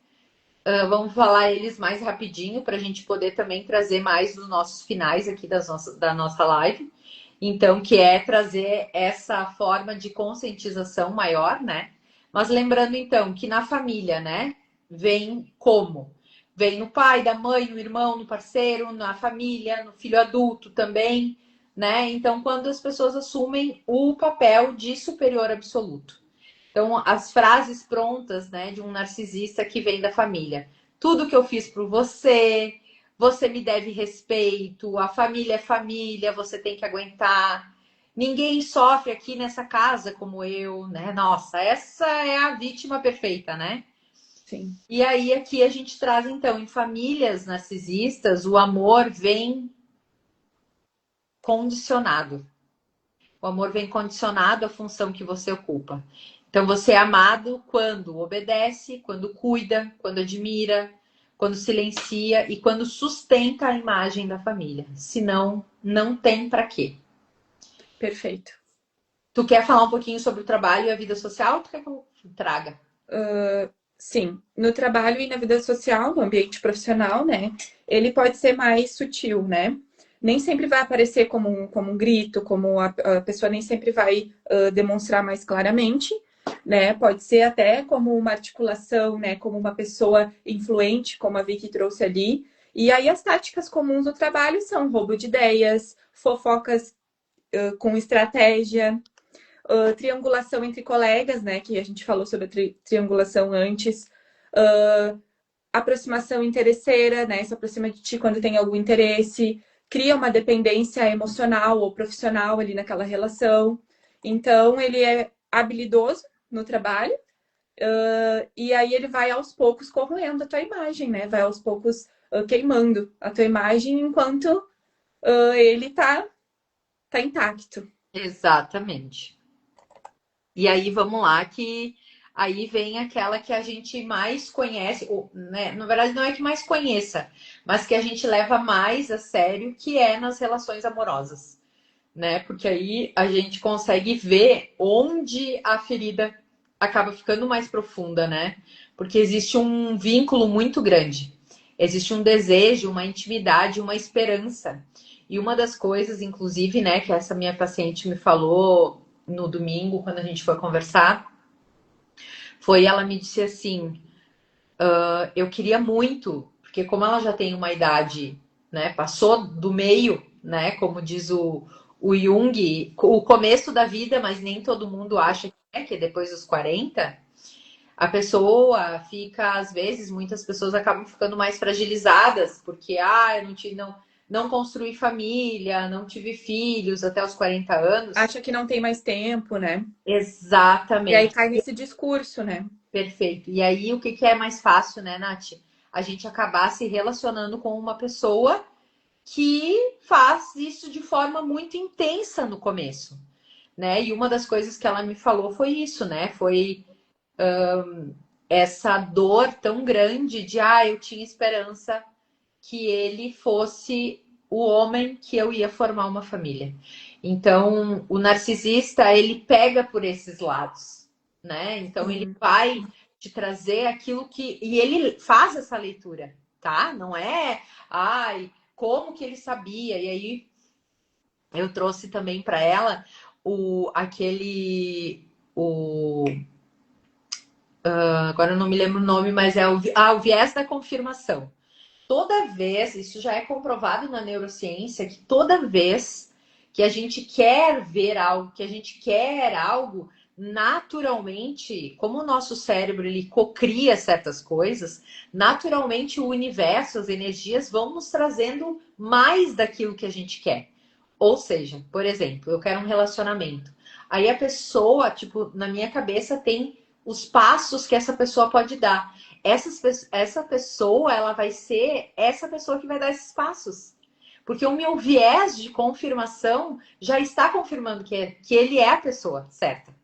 Vamos falar eles mais rapidinho para a gente poder também trazer mais dos nossos finais aqui da nossa live. Então, que é trazer essa forma de conscientização maior, né? Mas lembrando, então, que na família, né? Vem como? Vem no pai, da mãe, no irmão, no parceiro, na família, no filho adulto também, né? Então, quando as pessoas assumem o papel de superior absoluto. Então, as frases prontas, né, de um narcisista que vem da família. Tudo que eu fiz por você, você me deve respeito, a família é família, você tem que aguentar. Ninguém sofre aqui nessa casa como eu, né? Nossa, essa é a vítima perfeita, né? Sim. E aí aqui a gente traz então em famílias narcisistas, o amor vem condicionado. O amor vem condicionado à função que você ocupa. Então, você é amado quando obedece, quando cuida, quando admira, quando silencia e quando sustenta a imagem da família. Senão, não tem para quê. Perfeito. Tu quer falar um pouquinho sobre o trabalho e a vida social? Tu quer que eu traga? Sim, no trabalho e na vida social, no ambiente profissional, né? Ele pode ser mais sutil, né? Nem sempre vai aparecer como um grito, como a pessoa nem sempre vai demonstrar mais claramente, né? Pode ser até como uma articulação, né? Como uma pessoa influente, como a Vicky trouxe ali. E aí as táticas comuns do trabalho são roubo de ideias, fofocas com estratégia, triangulação entre colegas, né? Que a gente falou sobre a triangulação antes. Aproximação interesseira, né? Se aproxima de ti quando tem algum interesse. Cria uma dependência emocional ou profissional ali naquela relação. Então, ele é habilidoso no trabalho. E aí ele vai aos poucos corroendo a tua imagem, né? Vai aos poucos queimando a tua imagem enquanto ele tá intacto. Exatamente. E aí vamos lá, que aí vem aquela que a gente mais conhece, ou, né? Na verdade, não é que mais conheça, mas que a gente leva mais a sério, que é nas relações amorosas, né? Porque aí a gente consegue ver onde a ferida acaba ficando mais profunda, né? Porque existe um vínculo muito grande. Existe um desejo, uma intimidade, uma esperança. E uma das coisas, inclusive, né, que essa minha paciente me falou no domingo, quando a gente foi conversar, foi ela me disse assim: eu queria muito, porque como ela já tem uma idade, né, passou do meio, né, como diz o Jung, o começo da vida, mas nem todo mundo acha que é depois dos 40, a pessoa fica, às vezes, muitas pessoas acabam ficando mais fragilizadas, porque, eu não construí família, não tive filhos até os 40 anos. Acha que não tem mais tempo, né? E aí Exatamente. cai nesse discurso, né? Perfeito. E aí, o que que é mais fácil, né, Nath? A gente acabar se relacionando com uma pessoa que faz isso de forma muito intensa no começo, né? E uma das coisas que ela me falou foi isso, né? Foi essa dor tão grande de, eu tinha esperança que ele fosse o homem que eu ia formar uma família. Então, o narcisista, ele pega por esses lados, né? Então ele Sim. vai te trazer aquilo que. E ele faz essa leitura, tá? Não é, ai, como que ele sabia? E aí eu trouxe também para ela o aquele. O, agora eu não me lembro o nome, mas é o viés da confirmação. Toda vez, isso já é comprovado na neurociência, que toda vez que a gente quer ver algo, que a gente quer algo, naturalmente, como o nosso cérebro ele cocria certas coisas, naturalmente o universo, as energias vão nos trazendo mais daquilo que a gente quer. Ou seja, por exemplo, eu quero um relacionamento. Aí a pessoa, tipo, na minha cabeça tem os passos que essa pessoa pode dar. Essa pessoa, ela vai ser essa pessoa que vai dar esses passos. Porque o meu viés de confirmação já está confirmando que ele é a pessoa certa.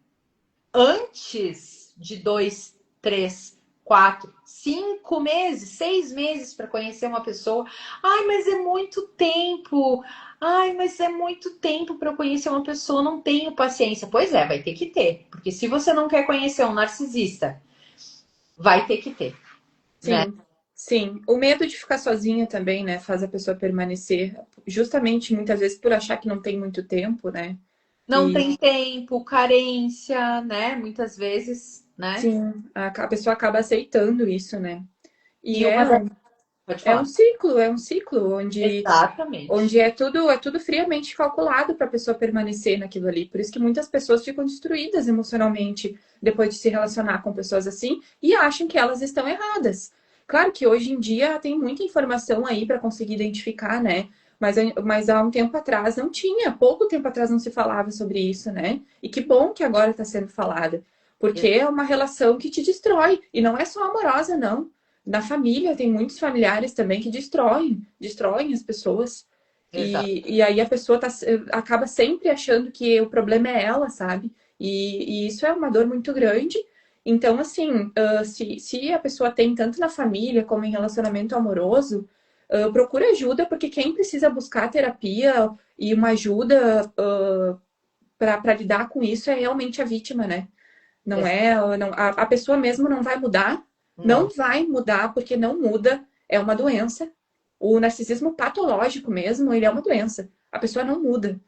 Antes de 2, 3, 4, 5 meses, 6 meses para conhecer uma pessoa. Ai, mas é muito tempo. Ai, mas é muito tempo para eu conhecer uma pessoa. Não tenho paciência. Pois é, vai ter que ter. Porque se você não quer conhecer um narcisista, vai ter que ter, né? Sim, sim. O medo de ficar sozinha também, né, faz a pessoa permanecer, justamente muitas vezes por achar que não tem muito tempo, né? Não E tem tempo, carência, né? Muitas vezes, né? sim, a pessoa acaba aceitando isso, né? E E uma das... Pode é um falar. ciclo, é um ciclo onde Exatamente. é tudo friamente calculado para a pessoa permanecer naquilo ali. Por isso que muitas pessoas ficam destruídas emocionalmente depois de se relacionar com pessoas assim e acham que elas estão erradas. Claro que hoje em dia tem muita informação aí para conseguir identificar, né? Mas há um tempo atrás não tinha, pouco tempo atrás não se falava sobre isso, né? E que bom que agora está sendo falada, porque é uma relação que te destrói. E não é só amorosa, não. Na família, tem muitos familiares também que destroem as pessoas. Exato. E aí a pessoa acaba sempre achando que o problema é ela, sabe? E isso é uma dor muito grande. Então, assim, se a pessoa tem tanto na família como em relacionamento amoroso, procura ajuda, porque quem precisa buscar terapia e uma ajuda para lidar com isso é realmente a vítima, né? Não é, não, a pessoa mesmo não vai mudar, não Não. vai mudar porque não muda, é uma doença. O narcisismo patológico mesmo, ele é uma doença. A pessoa não muda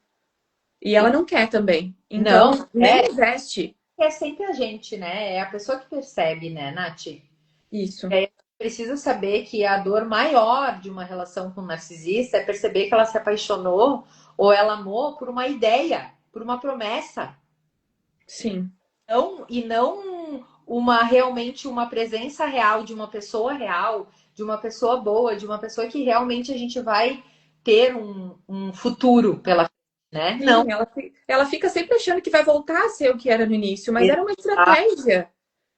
e ela não quer também. Não, Então, nem investe é sempre a gente, né? É a pessoa que percebe, né, Nath? isso. É, precisa saber que a dor maior de uma relação com um narcisista é perceber que ela se apaixonou ou ela amou por uma ideia, por uma promessa. Sim, E não uma realmente uma presença real de uma pessoa real, de uma pessoa boa, de uma pessoa que realmente a gente vai ter um futuro pela frente, né? Não. sim, ela fica sempre achando que vai voltar a ser o que era no início, mas era uma Exato. estratégia.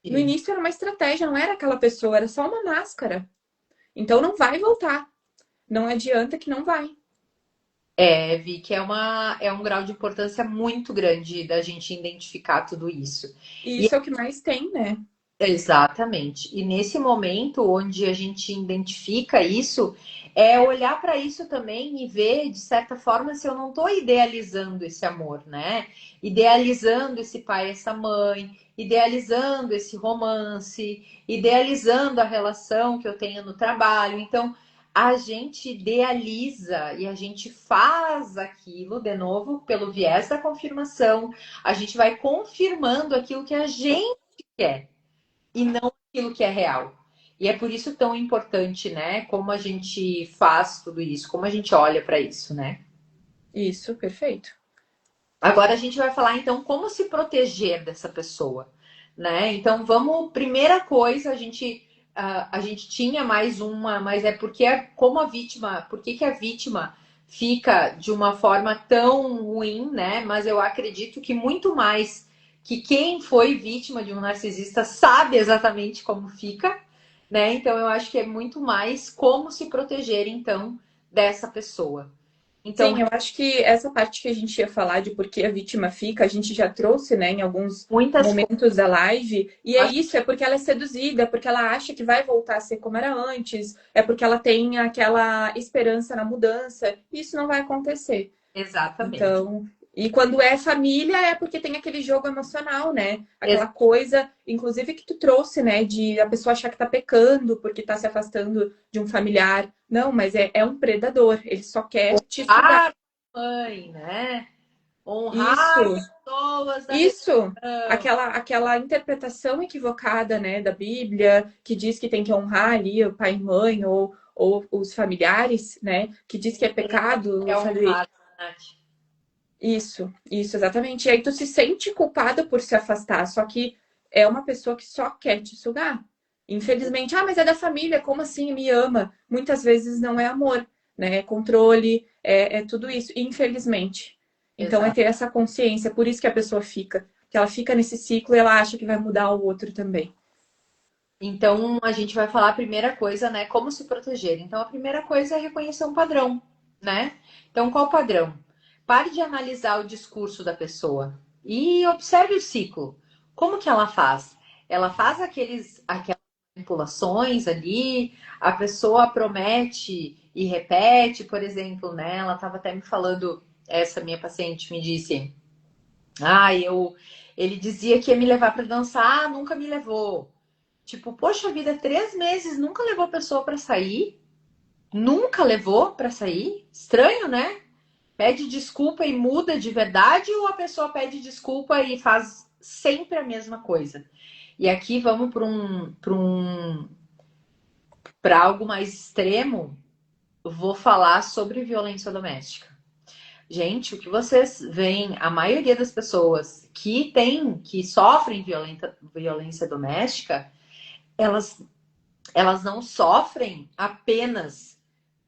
No início era uma estratégia, não era aquela pessoa, era só uma máscara. Então não vai voltar. Não adianta que não vai. É, vi que é um grau de importância muito grande da gente identificar tudo isso. E E isso é o que mais tem, né? exatamente. E nesse momento onde a gente identifica isso, é olhar para isso também e ver, de certa forma, se eu não estou idealizando esse amor, né? Idealizando esse pai, essa mãe, idealizando esse romance, idealizando a relação que eu tenho no trabalho. Então, a gente idealiza e a gente faz aquilo, de novo, pelo viés da confirmação, a gente vai confirmando aquilo que a gente quer e não aquilo que é real. E é por isso tão importante, né? Como a gente faz tudo isso, como a gente olha para isso, né? Isso, perfeito. Agora a gente vai falar então como se proteger dessa pessoa, né? Então vamos, primeira coisa, a gente tinha mais uma, mas é porque como a vítima, por que a vítima fica de uma forma tão ruim, né? Mas eu acredito que muito mais que quem foi vítima de um narcisista sabe exatamente como fica, né? Então eu acho que é muito mais como se proteger então dessa pessoa. Então, Sim, eu acho que essa parte que a gente ia falar de por que a vítima fica, a gente já trouxe, né, em alguns muitas momentos da live. E é coisas. isso, é porque ela é seduzida, é porque ela acha que vai voltar a ser como era antes, é porque ela tem aquela esperança na mudança. Isso não vai acontecer. Exatamente. Então, E quando é família, é porque tem aquele jogo emocional, né? Aquela coisa, inclusive, que tu trouxe, né? De a pessoa achar que tá pecando porque tá se afastando de um familiar. Não, mas é um predador. Ele só quer te sugar. Honrar a mãe, né? Honrar Isso, pessoas da isso. religião. Aquela interpretação equivocada, né, da Bíblia, que diz que tem que honrar ali o pai e mãe ou os familiares, né? Que diz que é pecado É fazer honrado, Nath. isso, exatamente. E aí tu se sente culpada por se afastar, só que é uma pessoa que só quer te sugar. Infelizmente, mas é da família, como assim me ama? Muitas vezes não é amor, né? É controle, é tudo isso, infelizmente. Então é Exato. ter essa consciência, por isso que a pessoa fica, que ela fica nesse ciclo e ela acha que vai mudar o outro também. Então, a gente vai falar a primeira coisa, né? Como se proteger. Então, a primeira coisa é reconhecer um padrão, né? Então, qual padrão? Pare de analisar o discurso da pessoa e observe o ciclo. Como que ela faz? Ela faz aquelas manipulações ali, a pessoa promete e repete, por exemplo, né? Ela estava até me falando, essa minha paciente me disse, ele dizia que ia me levar para dançar, nunca me levou. Tipo, poxa vida, 3 meses, nunca levou a pessoa pra sair? Nunca levou pra sair? Estranho, né? Pede desculpa e muda de verdade ou a pessoa pede desculpa e faz sempre a mesma coisa? E aqui vamos para algo mais extremo. Vou falar sobre violência doméstica. Gente, o que vocês veem, a maioria das pessoas que sofrem violência doméstica, elas elas não sofrem apenas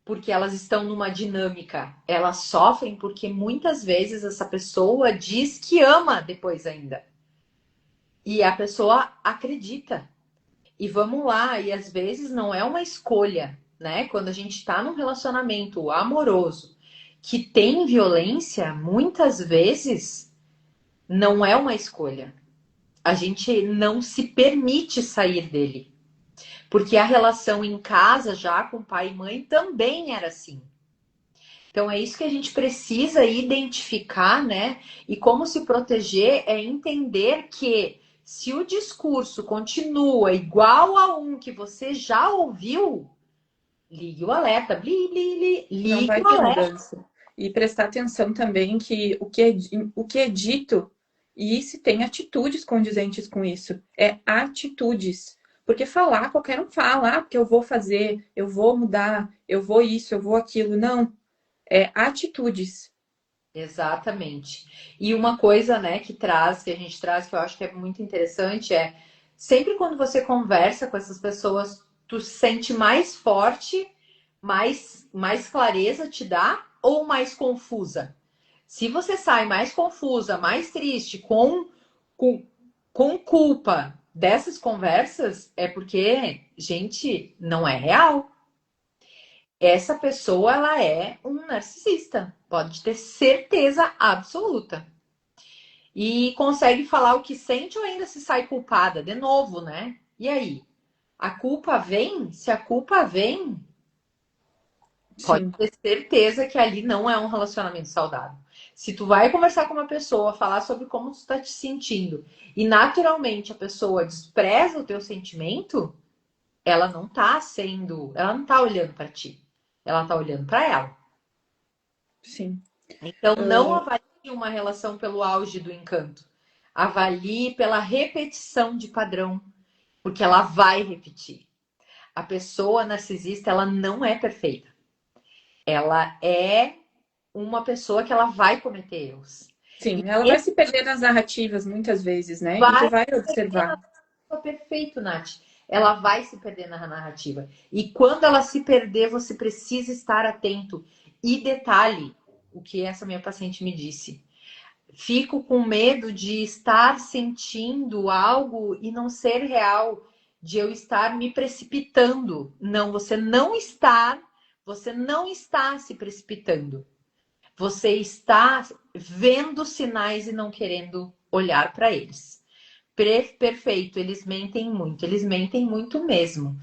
porque elas estão numa dinâmica. Elas sofrem porque muitas vezes essa pessoa diz que ama depois ainda. E a pessoa acredita. E vamos lá, e às vezes não é uma escolha, né? Quando a gente está num relacionamento amoroso que tem violência, muitas vezes não é uma escolha. A gente não se permite sair dele. Porque a relação em casa, já com pai e mãe, também era assim. Então é isso que a gente precisa identificar, né? E como se proteger é entender que se o discurso continua igual a um que você já ouviu, ligue o alerta, Não ligue vai o ter alerta. mudança. E prestar atenção também que o que é dito, e se tem atitudes condizentes com isso. É atitudes. Porque falar, qualquer um fala, porque eu vou fazer, eu vou mudar, eu vou isso, eu vou aquilo. Não, é atitudes. Exatamente. E uma coisa, né, que a gente traz, que eu acho que é muito interessante, é sempre quando você conversa com essas pessoas, tu se sente mais forte, mais clareza te dá ou mais confusa? Se você sai mais confusa, mais triste, com, com culpa dessas conversas, é porque, gente, não é real. Essa pessoa, ela é um narcisista. Pode ter certeza absoluta. E consegue falar o que sente ou ainda se sai culpada, de novo, né? E aí? A culpa vem? Se a culpa vem, pode Sim, ter certeza que ali não é um relacionamento saudável. Se tu vai conversar com uma pessoa, falar sobre como tu está te sentindo, e naturalmente a pessoa despreza o teu sentimento, ela não tá olhando para ti. Ela tá olhando para ela. sim. Então, não avalie uma relação pelo auge do encanto. Avalie pela repetição de padrão, porque ela vai repetir. A pessoa narcisista, ela não é perfeita. Ela é uma pessoa que ela vai cometer erros. E Sim, ela vai esse se perder nas narrativas muitas vezes, né? E tu vai vai perder observar. na perfeito, Nath. Ela vai se perder na narrativa. E quando ela se perder, você precisa estar atento. E detalhe, o que essa minha paciente me disse. Fico com medo de estar sentindo algo e não ser real, de eu estar me precipitando. Não, você não está se precipitando. Você está vendo sinais e não querendo olhar para eles. Perfeito, eles mentem muito mesmo.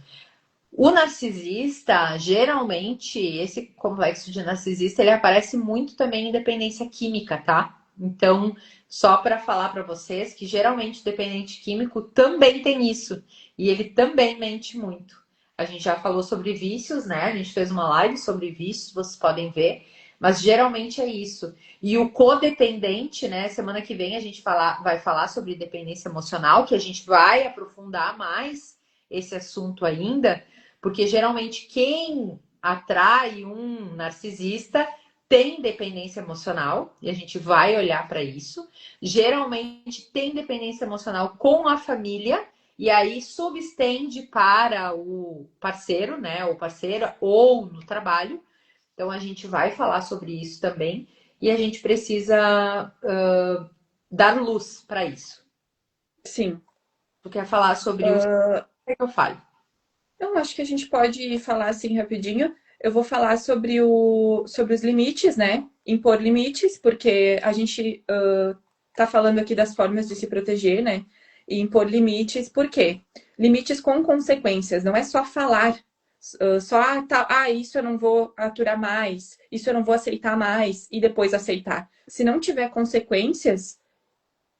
O narcisista, geralmente, esse complexo de narcisista, ele aparece muito também em dependência química, tá? Então, só para falar para vocês que geralmente o dependente químico também tem isso. E ele também mente muito. A gente já falou sobre vícios, né? A gente fez uma live sobre vícios, vocês podem ver. Mas geralmente é isso. E o codependente, né? Semana que vem a gente vai falar sobre dependência emocional, que a gente vai aprofundar mais esse assunto ainda, porque geralmente quem atrai um narcisista tem dependência emocional, e a gente vai olhar para isso. Geralmente tem dependência emocional com a família, e aí subestende para o parceiro, né? Ou parceira, ou no trabalho. Então a gente vai falar sobre isso também, e a gente precisa dar luz para isso. Sim. Tu quer falar sobre o que eu falo? Então, acho que a gente pode falar assim rapidinho. Eu vou falar sobre os limites, né? Impor limites, porque a gente tá falando aqui das formas de se proteger, né? E impor limites, por quê? Limites com consequências, não é só falar, isso eu não vou aturar mais, isso eu não vou aceitar mais, e depois aceitar. Se não tiver consequências,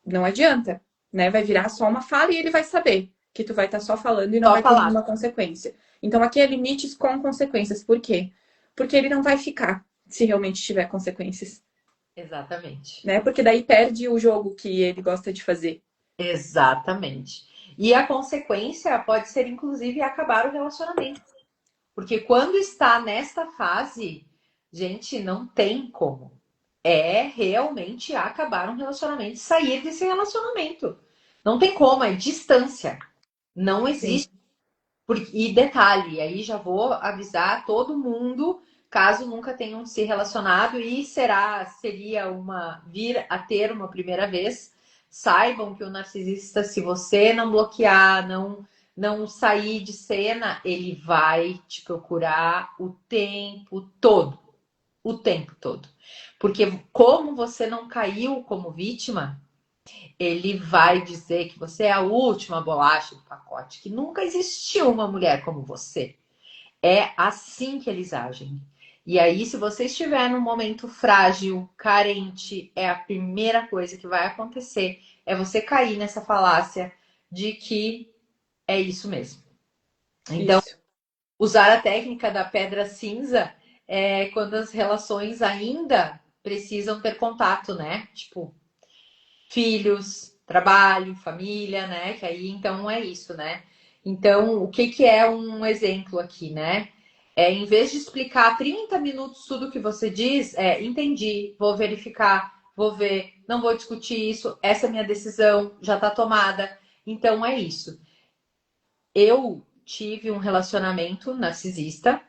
não adianta, né? Vai virar só uma fala e ele vai saber que tu vai estar só falando e não Só vai ter falar. nenhuma consequência. Então aqui é limites com consequências. Por quê? Porque ele não vai ficar se realmente tiver consequências, Exatamente. né? Porque daí perde o jogo que ele gosta de fazer. Exatamente. E a consequência pode ser, inclusive, acabar o relacionamento. Porque quando está nesta fase, gente, não tem como. É realmente acabar um relacionamento, sair desse relacionamento. Não tem como, é distância. Não Sim, existe. E detalhe, aí já vou avisar todo mundo, caso nunca tenham se relacionado e seria vir a ter uma primeira vez, saibam que o narcisista, se você não bloquear, não sair de cena, ele vai te procurar o tempo todo, o tempo todo. Porque como você não caiu como vítima, ele vai dizer que você é a última bolacha do pacote, que nunca existiu uma mulher como você. É assim que eles agem. E aí, se você estiver num momento frágil, carente, é a primeira coisa que vai acontecer. É você cair nessa falácia de que é isso mesmo. Então, isso. usar a técnica da pedra cinza é quando as relações ainda precisam ter contato, né? Tipo, filhos, trabalho, família, né? Que aí então é isso, né? Então, o que que é um exemplo aqui, né? É, em vez de explicar 30 minutos tudo que você diz, entendi, vou verificar, vou ver, não vou discutir isso, essa é a minha decisão, já tá tomada. Então é isso. Eu tive um relacionamento narcisista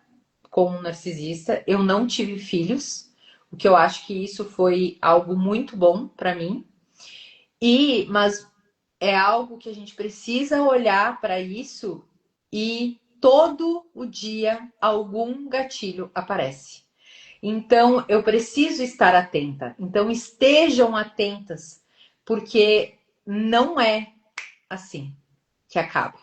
com um narcisista, eu não tive filhos, o que eu acho que isso foi algo muito bom para mim. Mas é algo que a gente precisa olhar para isso e todo o dia algum gatilho aparece. Então eu preciso estar atenta. Então estejam atentas, porque não é assim que acaba.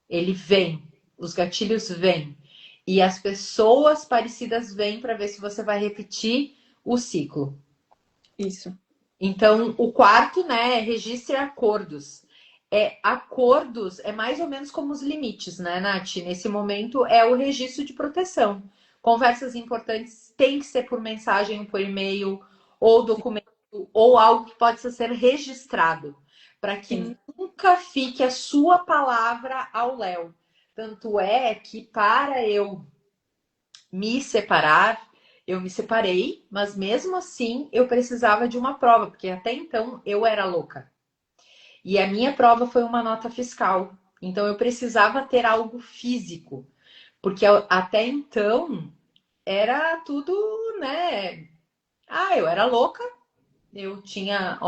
Ele vem, os gatilhos vêm e as pessoas parecidas vêm para ver se você vai repetir o ciclo. Isso. Então, o quarto, né, é registre acordos. Acordos é mais ou menos como os limites, né, Nath? Nesse momento é o registro de proteção. Conversas importantes têm que ser por mensagem, por e-mail, ou documento, ou algo que pode ser registrado, para Sim. que nunca fique a sua palavra ao léu. Tanto é que para eu me separar, eu me separei, mas mesmo assim eu precisava de uma prova, porque até então eu era louca. E a minha prova foi uma nota fiscal. Então eu precisava ter algo físico, porque até então era tudo, né? Ah, eu era louca, eu tinha,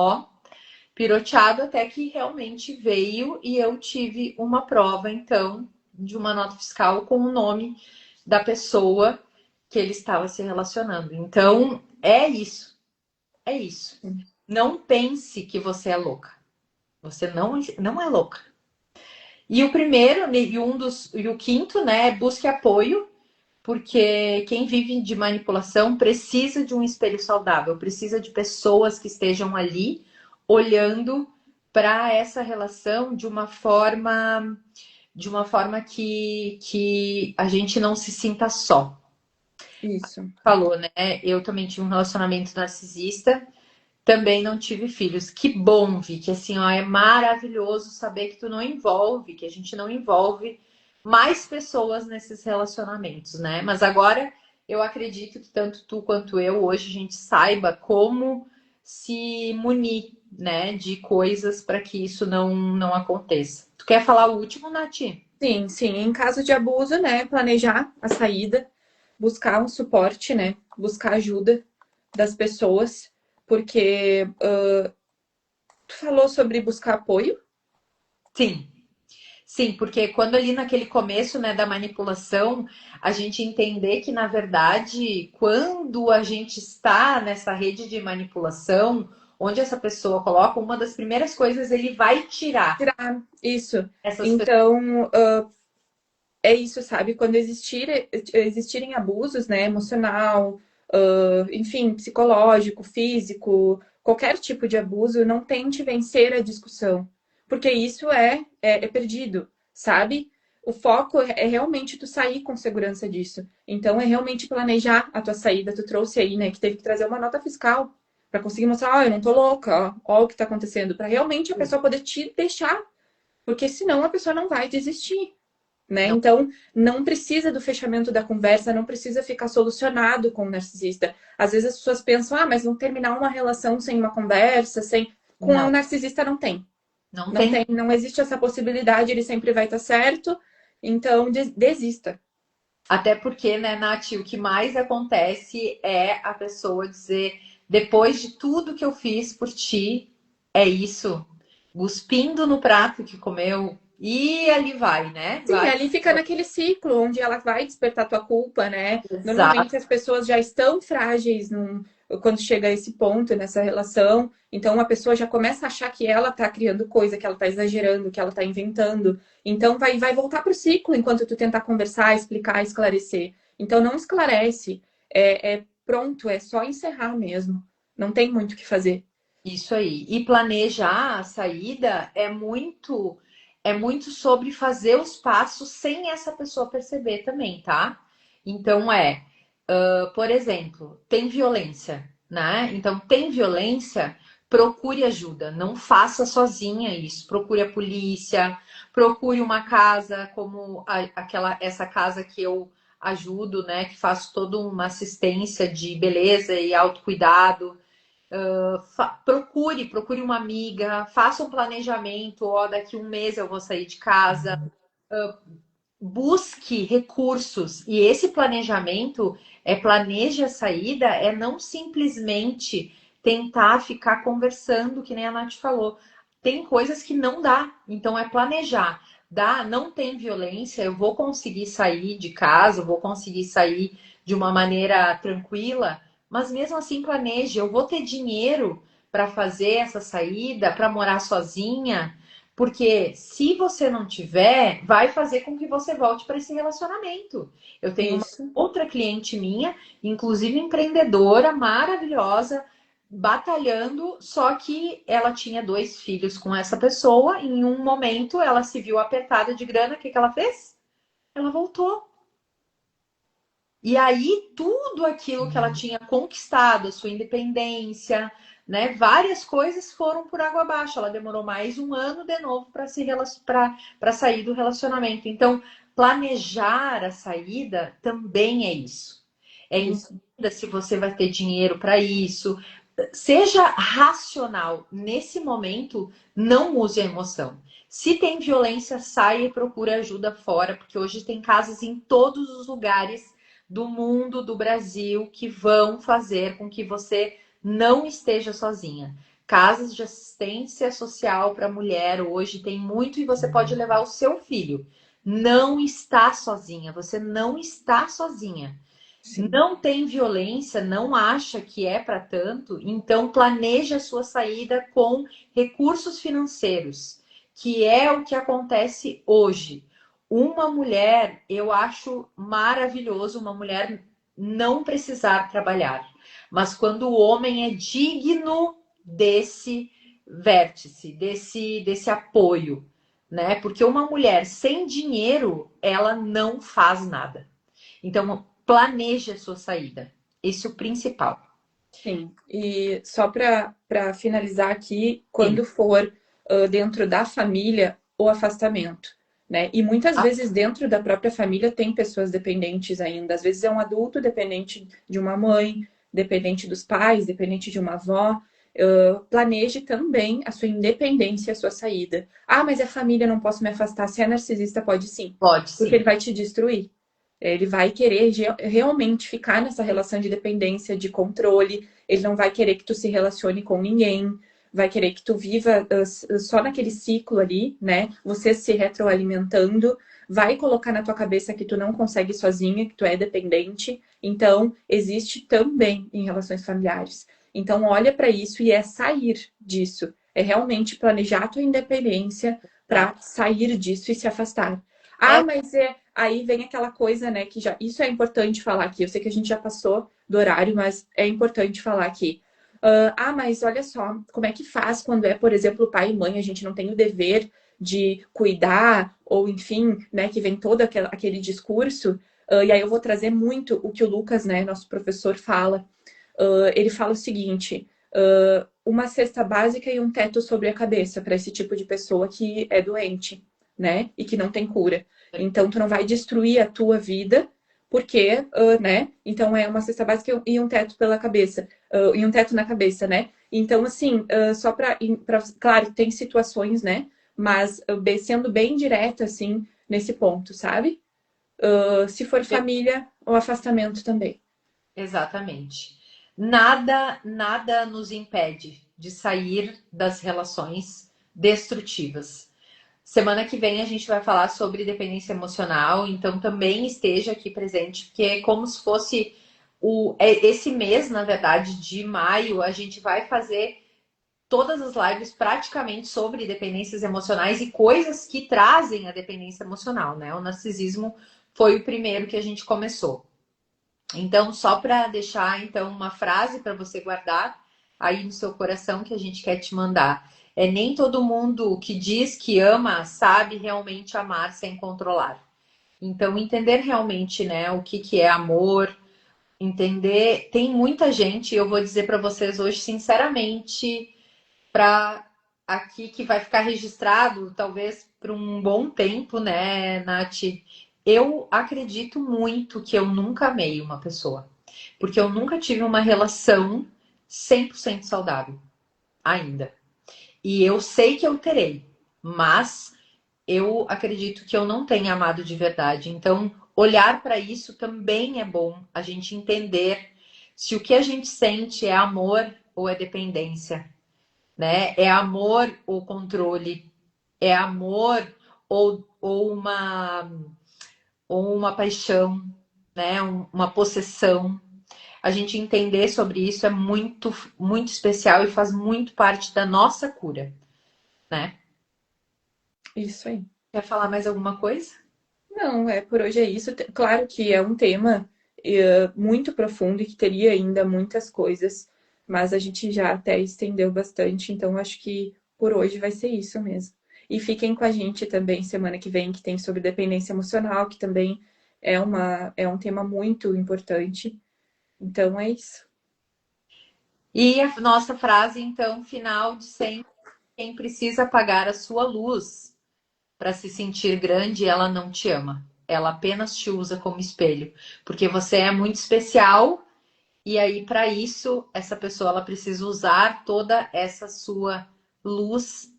piroteado até que realmente veio e eu tive uma prova, então, de uma nota fiscal com o nome da pessoa que ele estava se relacionando. Então, é isso. É isso. Não pense que você é louca. Você não é louca. E o primeiro, e o quinto, né, é busque apoio. porque quem vive de manipulação precisa de um espelho saudável, precisa de pessoas que estejam ali olhando para essa relação de uma forma que a gente não se sinta só. Isso. Falou, né? Eu também tive um relacionamento narcisista, também não tive filhos. Que bom, Vi, que assim, ó, é maravilhoso saber que tu não envolve, que a gente não envolve mais pessoas nesses relacionamentos, né? Mas agora eu acredito que tanto tu quanto eu hoje a gente saiba como se munir, né, de coisas para que isso não aconteça. Tu quer falar o último, Nath? Sim, sim. Em caso de abuso, né, planejar a saída, buscar um suporte, né, buscar ajuda das pessoas, porque tu falou sobre buscar apoio. Sim. Sim, porque quando ali naquele começo, né, da manipulação, a gente entender que, na verdade, quando a gente está nessa rede de manipulação, onde essa pessoa coloca, uma das primeiras coisas ele vai tirar Tirar isso. essas pessoas. Então, é isso, sabe? Quando existirem abusos, né, emocional, enfim, psicológico, físico, qualquer tipo de abuso, não tente vencer a discussão, porque isso é perdido, sabe? O foco é realmente tu sair com segurança disso. Então, é realmente planejar a tua saída. Tu trouxe aí, né, que teve que trazer uma nota fiscal para conseguir mostrar, ó, eu não tô louca, ó o que tá acontecendo, para realmente a pessoa poder te deixar, porque senão a pessoa não vai desistir, né? Não, Então, não precisa do fechamento da conversa, não precisa ficar solucionado com o narcisista. Às vezes as pessoas pensam, ah, mas não terminar uma relação sem uma conversa, sem. Com o não, narcisista não tem. não Não tem. tem, não existe essa possibilidade, ele sempre vai estar certo. Então, desista. Até porque, né, Nath, o que mais acontece é a pessoa dizer, depois de tudo que eu fiz por ti, é isso, cuspindo no prato que comeu, e ali vai, né? Sim, Vai. ali fica naquele ciclo onde ela vai despertar tua culpa, né? Exato. Normalmente as pessoas já estão frágeis quando chega a esse ponto nessa relação. Então a pessoa já começa a achar que ela tá criando coisa, que ela tá exagerando, que ela tá inventando. Então vai voltar pro ciclo enquanto tu tentar conversar, explicar, esclarecer. Então não esclarece. É pronto, é só encerrar mesmo. Não tem muito o que fazer. Isso aí. E planejar a saída é muito sobre fazer os passos sem essa pessoa perceber também, tá? Então por exemplo, tem violência, né? Então tem violência, procure ajuda, não faça sozinha isso. Procure a polícia, procure uma casa como essa casa que eu ajudo, né? Que faço toda uma assistência de beleza e autocuidado. Procure uma amiga, faça um planejamento, ó, daqui um mês eu vou sair de casa, busque recursos. E esse planejamento planeje a saída, é não simplesmente tentar ficar conversando, que nem a Nath falou. Tem coisas que não dá, então é planejar. Dá, não tem violência, eu vou conseguir sair de casa, eu vou conseguir sair de uma maneira tranquila, mas mesmo assim planeje, eu vou ter dinheiro para fazer essa saída, para morar sozinha, porque se você não tiver, vai fazer com que você volte para esse relacionamento. Eu tenho uma Isso. outra cliente minha, inclusive empreendedora, maravilhosa, batalhando, só que ela tinha 2 filhos com essa pessoa. Em um momento, ela se viu apertada de grana. O que que ela fez? Ela voltou. E aí, tudo aquilo que ela tinha conquistado, a sua independência, né? Várias coisas foram por água abaixo. Ela demorou mais um ano de novo para sair do relacionamento. Então, planejar a saída também é isso. É Isso. entenda se você vai ter dinheiro para isso. Seja racional. Nesse momento, não use a emoção. Se tem violência, saia e procure ajuda fora, porque hoje tem casas em todos os lugares do mundo, do Brasil, que vão fazer com que você não esteja sozinha. Casas de assistência social para mulher hoje tem muito e você pode levar o seu filho. Não está sozinha, você não está sozinha. Sim. Não tem violência, não acha que é para tanto, então planeje a sua saída com recursos financeiros, que é o que acontece hoje. uma mulher, eu acho maravilhoso uma mulher não precisar trabalhar. Mas quando o homem é digno desse vértice, desse apoio, né? Porque uma mulher sem dinheiro, ela não faz nada. Então, planeje a sua saída. Esse é o principal. Sim, e só para finalizar aqui, Sim. quando for dentro da família, o afastamento, né? E muitas Ah, vezes dentro da própria família tem pessoas dependentes ainda. Às vezes é um adulto dependente de uma mãe, dependente dos pais, dependente de uma avó. Planeje também a sua independência, a sua saída. Ah, mas é família, não posso me afastar. Se é narcisista, pode sim, pode porque sim. ele vai te destruir. Ele vai querer realmente ficar nessa relação de dependência, de controle. Ele não vai querer que tu se relacione com ninguém. Vai querer que tu viva só naquele ciclo ali, né? Você se retroalimentando. Vai colocar na tua cabeça que tu não consegue sozinha, que tu é dependente. Então, existe também em relações familiares. Então, olha para isso e é sair disso. É realmente planejar a tua independência para Exato. sair disso e se afastar. Ah, É, mas aí vem aquela coisa, né, que já isso é importante falar aqui. Eu sei que a gente já passou do horário, mas é importante falar aqui. Mas olha só, como é que faz quando é, por exemplo, pai e mãe, a gente não tem o dever de cuidar, ou enfim, né, que vem todo aquele discurso. E aí eu vou trazer muito o que o Lucas, né, nosso professor, fala. Ele fala o seguinte: uma cesta básica e um teto sobre a cabeça para esse tipo de pessoa que é doente, né? E que não tem cura. Então, tu não vai destruir a tua vida, porque, né? Então, é uma cesta básica e um teto pela cabeça, e um teto na cabeça, né? Então, assim, só para. Claro, tem situações, né? Mas sendo bem direta, assim, nesse ponto, sabe? Se for família, o afastamento também. exatamente. Nada nos impede de sair das relações destrutivas. Semana que vem a gente vai falar sobre dependência emocional, então também esteja aqui presente, porque é como se fosse esse mês, na verdade, de maio, a gente vai fazer todas as lives praticamente sobre dependências emocionais e coisas que trazem a dependência emocional, né? O narcisismo foi o primeiro que a gente começou. Então, só para deixar então uma frase para você guardar aí no seu coração que a gente quer te mandar. É nem todo mundo que diz que ama sabe realmente amar sem controlar. Então, entender realmente, né, o que é amor, entender, tem muita gente, eu vou dizer para vocês hoje sinceramente, para aqui que vai ficar registrado, talvez por um bom tempo, né, Nath? Eu acredito muito que eu nunca amei uma pessoa, porque eu nunca tive uma relação 100% saudável ainda. E eu sei que eu terei, mas eu acredito que eu não tenha amado de verdade. Então, olhar para isso também é bom, a gente entender se o que a gente sente é amor ou é dependência, né? É amor ou controle, é amor ou uma paixão, né? Uma possessão. A gente entender sobre isso é muito especial e faz muito parte da nossa cura, né? Isso aí. Quer falar mais alguma coisa? Não, por hoje é isso. Claro que é um tema muito profundo e que teria ainda muitas coisas, mas a gente já até estendeu bastante, então acho que por hoje vai ser isso mesmo. E fiquem com a gente também semana que vem, que tem sobre dependência emocional, que também é um tema muito importante. Então é isso. E a nossa frase, então, final de sempre: quem precisa apagar a sua luz para se sentir grande, ela não te ama. Ela apenas te usa como espelho, porque você é muito especial. E aí, para isso, essa pessoa ela precisa usar toda essa sua luz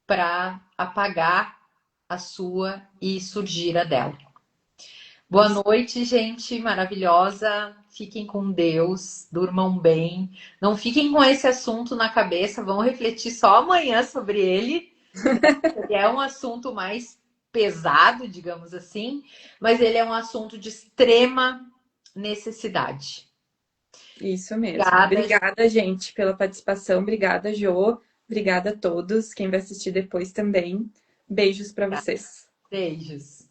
para apagar a sua e surgir a dela. Boa Isso. noite, gente maravilhosa. Fiquem com Deus, durmam bem. Não fiquem com esse assunto na cabeça, vão refletir só amanhã sobre ele. Ele é um assunto mais pesado, digamos assim, mas ele é um assunto de extrema necessidade. Isso mesmo. Obrigada, Obrigada, gente, pela participação. Obrigada, Jô. Obrigada a todos. Quem vai assistir depois também. Beijos para vocês. beijos.